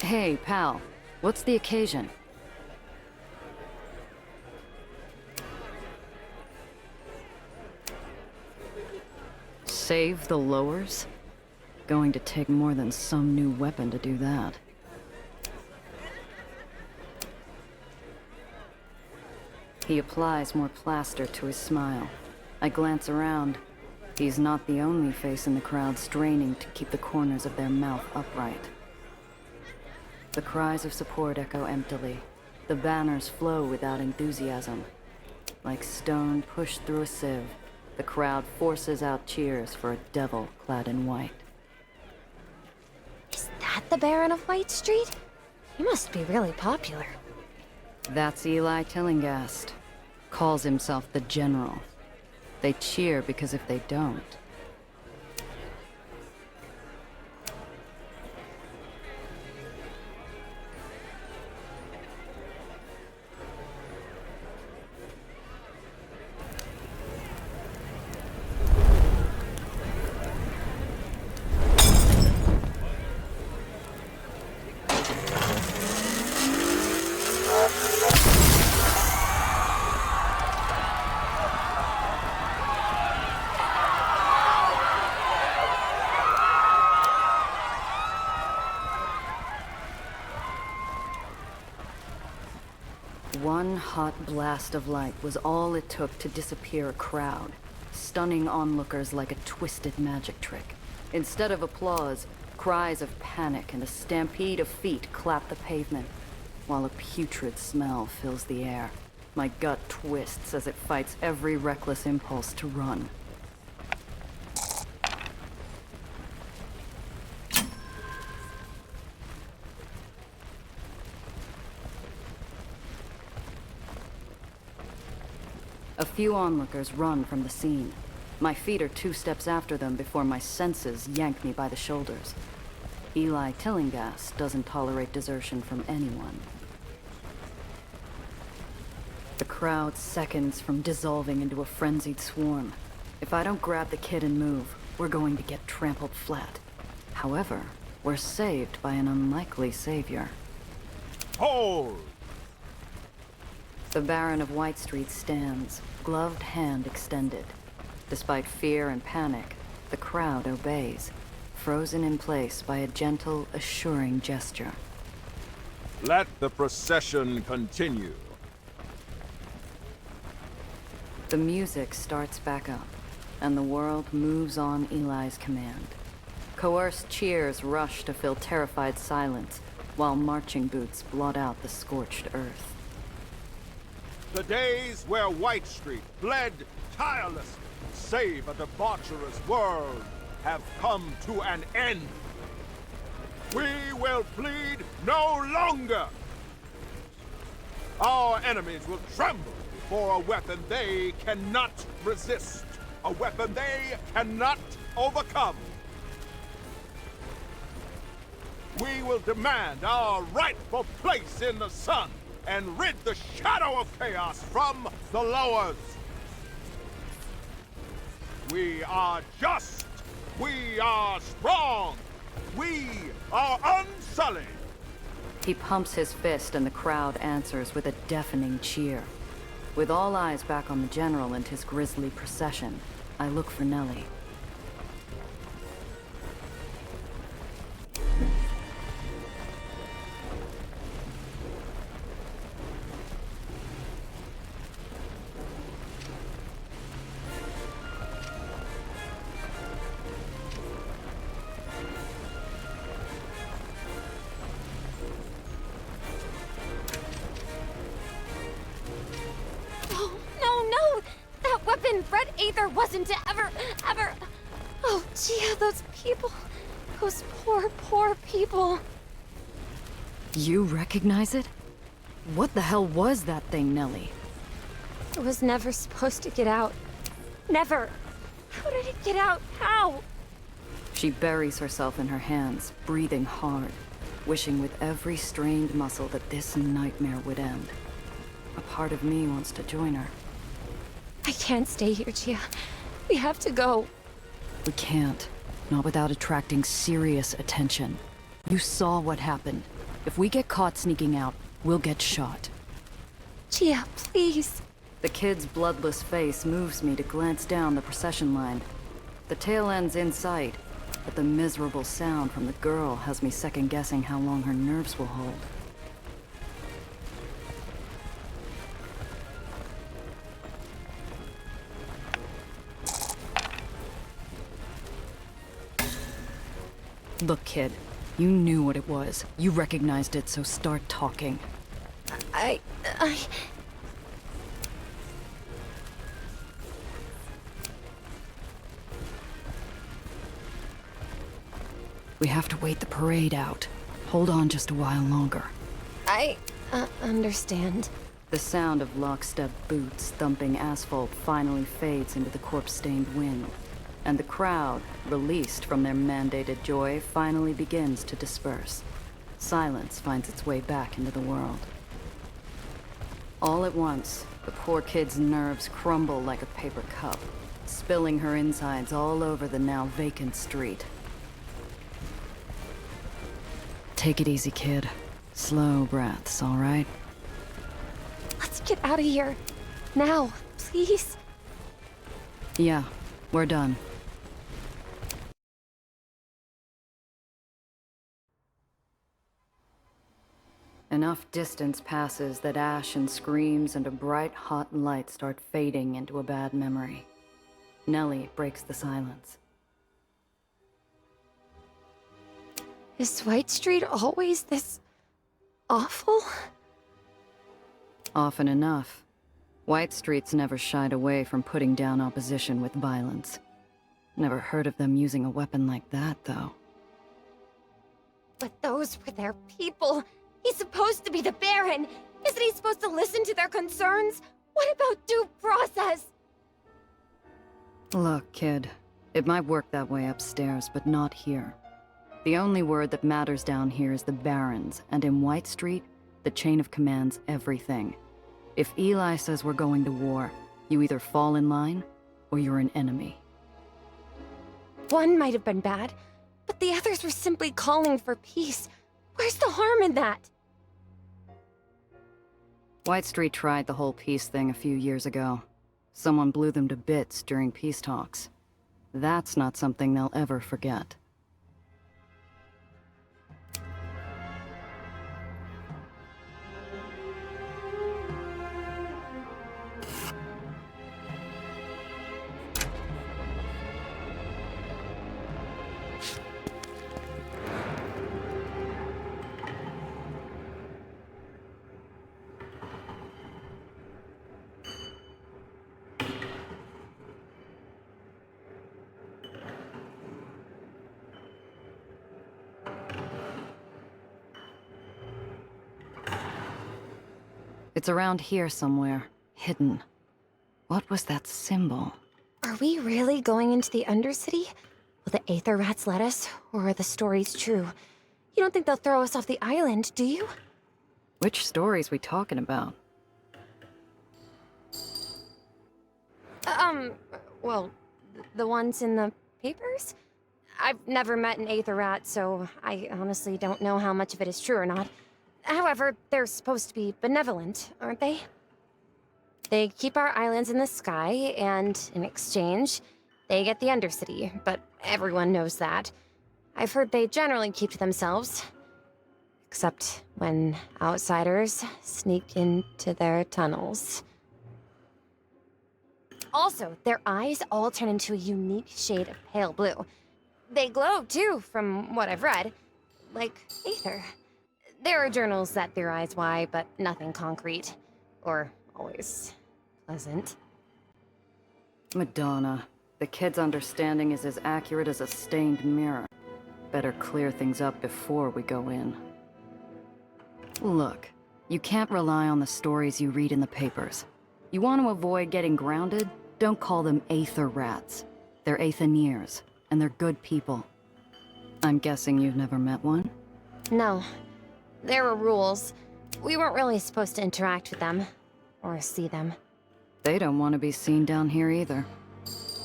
Hey, pal. What's the occasion? Save the lowers? Going to take more than some new weapon to do that. He applies more plaster to his smile. I glance around. He's not the only face in the crowd straining to keep the corners of their mouth upright. The cries of support echo emptily. The banners flow without enthusiasm. Like stone pushed through a sieve, the crowd forces out cheers for a devil clad in white. Is that the Baron of White Street? He must be really popular. That's Eli Tillinghast. Calls himself the General. They cheer because if they don't... One hot blast of light was all it took to disappear a crowd, stunning onlookers like a twisted magic trick. Instead of applause, cries of panic and a stampede of feet clap the pavement, while a putrid smell fills the air. My gut twists as it fights every reckless impulse to run. A few onlookers run from the scene. My feet are 2 steps after them before my senses yank me by the shoulders. Eli Tillinghast doesn't tolerate desertion from anyone. The crowd seconds from dissolving into a frenzied swarm. If I don't grab the kid and move, we're going to get trampled flat. However, we're saved by an unlikely savior. Hold! The Baron of White Street stands, gloved hand extended. Despite fear and panic, the crowd obeys, frozen in place by a gentle, assuring gesture. Let the procession continue. The music starts back up, and the world moves on Eli's command. Coerced cheers rush to fill terrified silence, while marching boots blot out the scorched earth. The days where White Street bled tirelessly to save a debaucherous world have come to an end. We will bleed no longer. Our enemies will tremble before a weapon they cannot resist, a weapon they cannot overcome. We will demand our rightful place in the sun and rid the shadow of chaos from the lowers. We are just. We are strong. We are unsullied. He pumps his fist and the crowd answers with a deafening cheer. With all eyes back on the General and his grisly procession, I look for Nellie. Red Aether wasn't to ever... Oh, gee, those people. Those poor people. You recognize it? What the hell was that thing, Nellie? It was never supposed to get out. Never. How did it get out? How? She buries herself in her hands, breathing hard, wishing with every strained muscle that this nightmare would end. A part of me wants to join her. I can't stay here, Chia. We have to go. We can't. Not without attracting serious attention. You saw what happened. If we get caught sneaking out, we'll get shot. Chia, please. The kid's bloodless face moves me to glance down the procession line. The tail end's in sight, but the miserable sound from the girl has me second-guessing how long her nerves will hold. Look, kid. You knew what it was. You recognized it, so start talking. I... We have to wait the parade out. Hold on just a while longer. I understand. The sound of lockstep boots thumping asphalt finally fades into the corpse-stained wind, and the crowd, released from their mandated joy, finally begins to disperse. Silence finds its way back into the world. All at once, the poor kid's nerves crumble like a paper cup, spilling her insides all over the now vacant street. Take it easy, kid. Slow breaths, all right? Let's get out of here. Now, please. Yeah, we're done. Enough distance passes that ash and screams and a bright, hot light start fading into a bad memory. Nellie breaks the silence. Is White Street always this... awful? Often enough. White Street's never shied away from putting down opposition with violence. Never heard of them using a weapon like that, though. But those were their people. He's supposed to be the Baron. Isn't he supposed to listen to their concerns? What about due process? Look, kid. It might work that way upstairs, but not here. The only word that matters down here is the Barons, and in White Street, the chain of command's everything. If Eli says we're going to war, you either fall in line, or you're an enemy. One might have been bad, but the others were simply calling for peace. Where's the harm in that? White Street tried the whole peace thing a few years ago. Someone blew them to bits during peace talks. That's not something they'll ever forget. It's around here somewhere, hidden. What was that symbol? Are we really going into the Undercity? Will the Aether rats let us, or are the stories true? You don't think they'll throw us off the island, do you? Which stories we talking about? Well, the ones in the papers? I've never met an Aether rat, so I honestly don't know how much of it is true or not. However, they're supposed to be benevolent, aren't they? They keep our islands in the sky, and in exchange, they get the Undercity, but everyone knows that. I've heard they generally keep to themselves. Except when outsiders sneak into their tunnels. Also, their eyes all turn into a unique shade of pale blue. They glow, too, from what I've read. Like Aether. There are journals that theorize why, but nothing concrete. Or always pleasant. Madonna. The kid's understanding is as accurate as a stained mirror. Better clear things up before we go in. Look, you can't rely on the stories you read in the papers. You want to avoid getting grounded? Don't call them Aether rats. They're Aetheniers, and they're good people. I'm guessing you've never met one? No. There were rules. We weren't really supposed to interact with them. Or see them. They don't want to be seen down here either.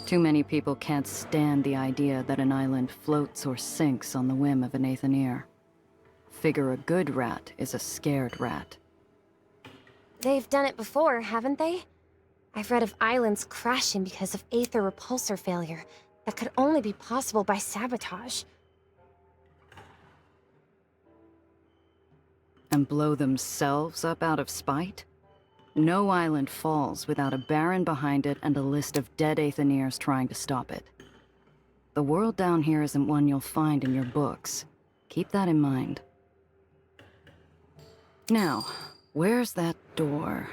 Too many people can't stand the idea that an island floats or sinks on the whim of an Aether. Figure a good rat is a scared rat. They've done it before, haven't they? I've read of islands crashing because of Aether repulsor failure that could only be possible by sabotage. And blow themselves up out of spite? No island falls without a Baron behind it and a list of dead Aetherians trying to stop it. The world down here isn't one you'll find in your books. Keep that in mind. Now, where's that door?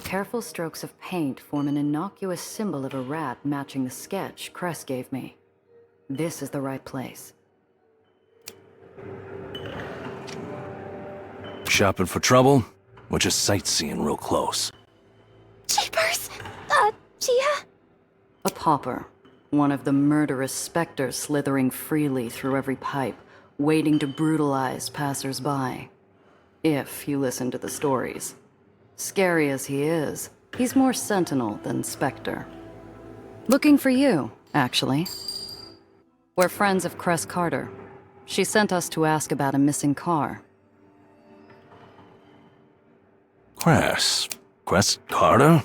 Careful strokes of paint form an innocuous symbol of a rat matching the sketch Cress gave me. This is the right place. Shopping for trouble? Or just sightseeing real close? Jeepers! Gia? A pauper. One of the murderous specters slithering freely through every pipe, waiting to brutalize passers-by. If you listen to the stories. Scary as he is, he's more sentinel than specter. Looking for you, actually. We're friends of Cress Carter. She sent us to ask about a missing car. Cress Carter?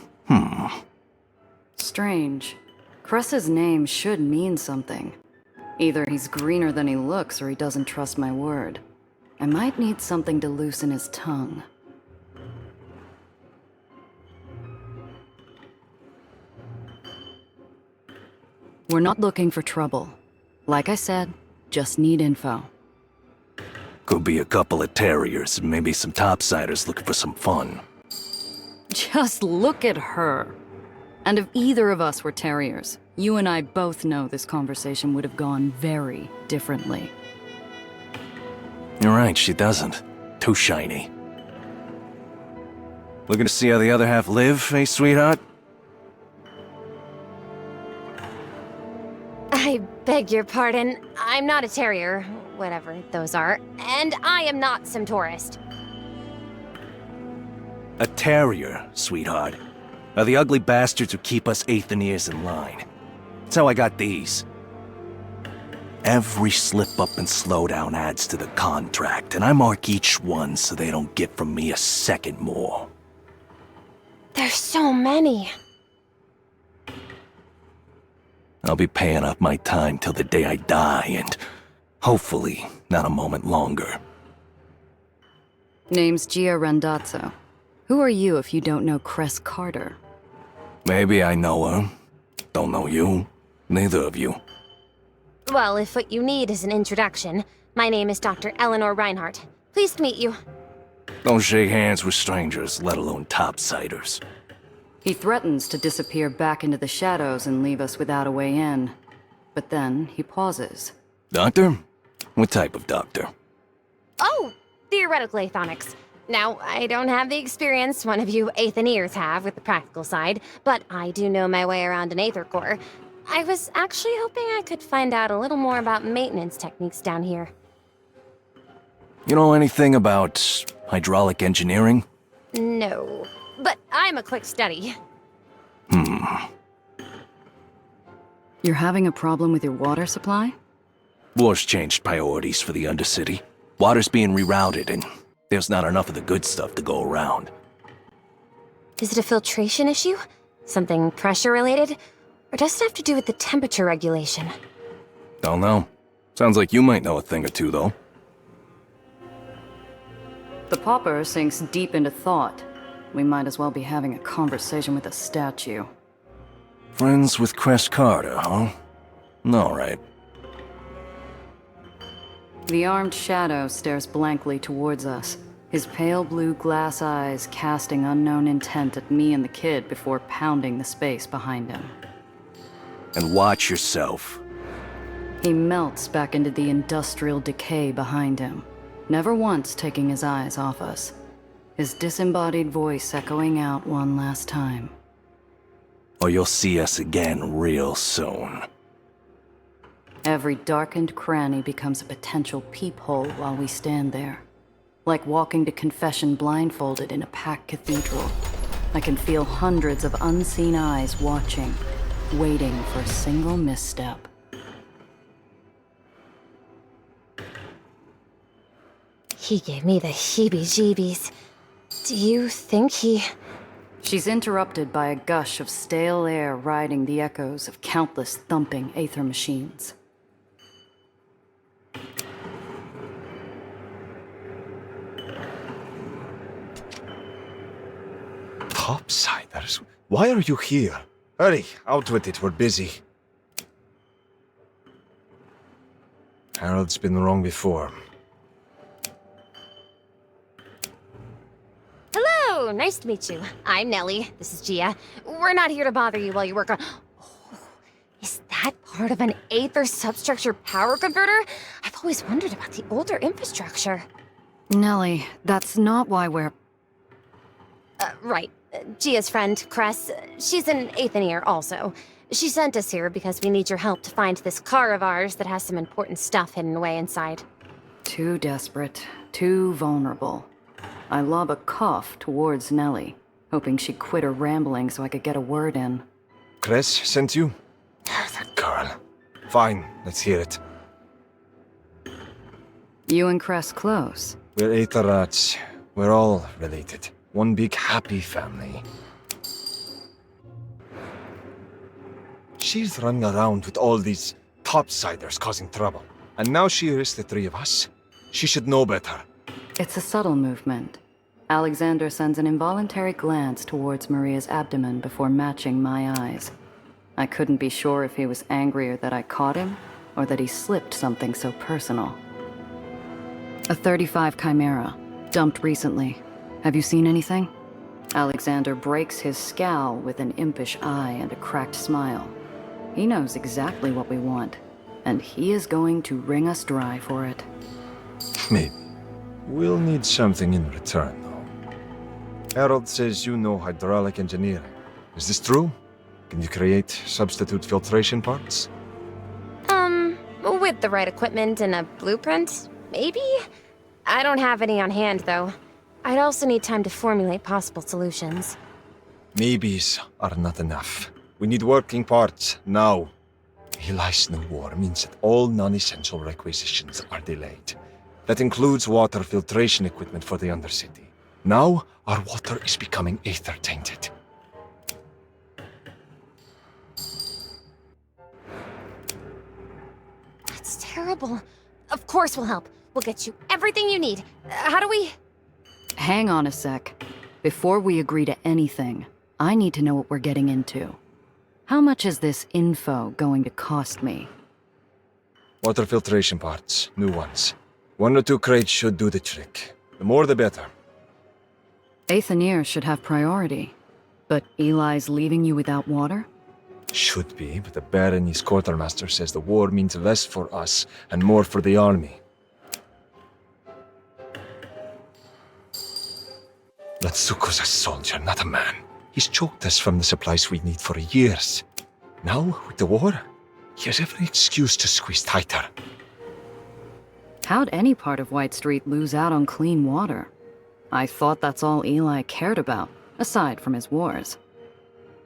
Strange. Cress's name should mean something. Either he's greener than he looks or he doesn't trust my word. I might need something to loosen his tongue. We're not looking for trouble. Like I said, just need info. Could be a couple of terriers and maybe some topsiders looking for some fun. Just look at her. And if either of us were terriers, you and I both know this conversation would have gone very differently. You're right, she doesn't. Too shiny. Looking to see how the other half live, eh, sweetheart? I beg your pardon. I'm not a terrier, whatever those are, and I am not some tourist. A terrier, sweetheart, are the ugly bastards who keep us Aetherians in line. That's how I got these. Every slip-up and slowdown adds to the contract, and I mark each one so they don't get from me a second more. There's so many. I'll be paying off my time till the day I die, and hopefully not a moment longer. Name's Gia Randazzo. Who are you if you don't know Cress Carter? Maybe I know her. Don't know you. Neither of you. Well, if what you need is an introduction, my name is Dr. Eleanor Reinhardt. Pleased to meet you. Don't shake hands with strangers, let alone topsiders. He threatens to disappear back into the shadows and leave us without a way in. But then he pauses. Doctor? What type of doctor? Oh, theoretical athonics. Now, I don't have the experience one of you Aetherians have with the practical side, but I do know my way around an Aether core. I was actually hoping I could find out a little more about maintenance techniques down here. You know anything about hydraulic engineering? No, but I'm a quick study. You're having a problem with your water supply? War's changed priorities for the Undercity. Water's being rerouted, and there's not enough of the good stuff to go around. Is it a filtration issue? Something pressure-related? Or does it have to do with the temperature regulation? Don't know. Sounds like you might know a thing or two, though. The pauper sinks deep into thought. We might as well be having a conversation with a statue. Friends with Crest Carter, huh? All right. The armed shadow stares blankly towards us, his pale blue glass eyes casting unknown intent at me and the kid before pounding the space behind him. And watch yourself. He melts back into the industrial decay behind him, never once taking his eyes off us, his disembodied voice echoing out one last time. Or you'll see us again real soon. Every darkened cranny becomes a potential peephole while we stand there. Like walking to confession blindfolded in a packed cathedral. I can feel hundreds of unseen eyes watching, waiting for a single misstep. He gave me the heebie-jeebies. Do you think he... She's interrupted by a gush of stale air riding the echoes of countless thumping Aether machines. Topsiders? Why are you here? Hurry, out with it, we're busy. Harold's been wrong before. Hello, nice to meet you. I'm Nellie. This is Gia. We're not here to bother you while you work on... Oh, is that part of an Aether substructure power converter? I've always wondered about the older infrastructure. Nellie, that's not why we're... Right. Gia's friend, Cress, she's an Aetherier also. She sent us here because we need your help to find this car of ours that has some important stuff hidden away inside. Too desperate, too vulnerable. I lob a cough towards Nellie, hoping she'd quit her rambling so I could get a word in. Cress sent you? That girl. Fine, let's hear it. You and Cress close? We're Aether rats. We're all related. One big happy family. She's running around with all these topsiders causing trouble. And now she risks the three of us. She should know better. It's a subtle movement. Alexander sends an involuntary glance towards Maria's abdomen before matching my eyes. I couldn't be sure if he was angrier that I caught him, or that he slipped something so personal. A 35 Chimera, dumped recently. Have you seen anything? Alexander breaks his scowl with an impish eye and a cracked smile. He knows exactly what we want, and he is going to wring us dry for it. Maybe. We'll need something in return, though. Harold says you know hydraulic engineering. Is this true? Can you create substitute filtration parts? With the right equipment and a blueprint, maybe? I don't have any on hand, though. I'd also need time to formulate possible solutions. Maybes are not enough. We need working parts, now. Eli's new war means that all non-essential requisitions are delayed. That includes water filtration equipment for the Undercity. Now, our water is becoming Aether-tainted. That's terrible. Of course we'll help. We'll get you everything you need. How do we... Hang on a sec. Before we agree to anything, I need to know what we're getting into. How much is this info going to cost me? Water filtration parts, new ones. 1 or 2 crates should do the trick. The more the better. Aetherier should have priority. But Eli's leaving you without water? Should be, but the Baroness quartermaster says the war means less for us and more for the army. Natsuko's a soldier, not a man. He's choked us from the supplies we need for years. Now, with the war, he has every excuse to squeeze tighter. How'd any part of White Street lose out on clean water? I thought that's all Eli cared about, aside from his wars.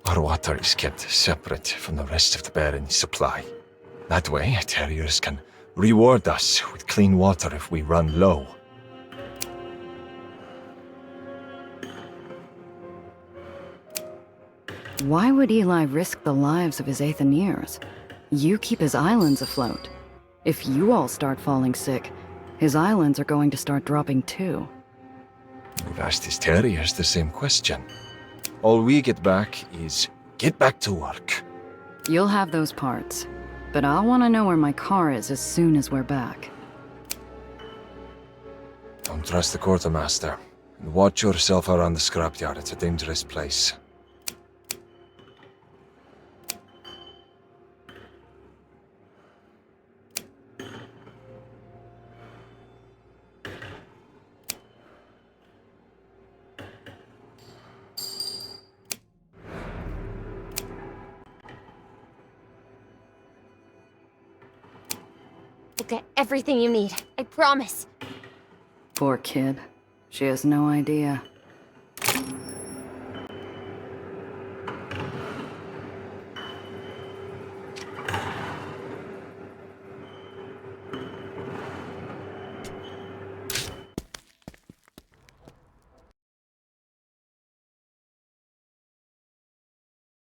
Our water is kept separate from the rest of the Baron's supply. That way, terriers can reward us with clean water if we run low. Why would Eli risk the lives of his Aetheriers? You keep his islands afloat. If you all start falling sick, his islands are going to start dropping too. We've asked his terriers the same question. All we get back is, get back to work. You'll have those parts, but I'll want to know where my car is as soon as we're back. Don't trust the quartermaster. And watch yourself around the scrapyard. It's a dangerous place. We'll get everything you need. I promise. Poor kid. She has no idea.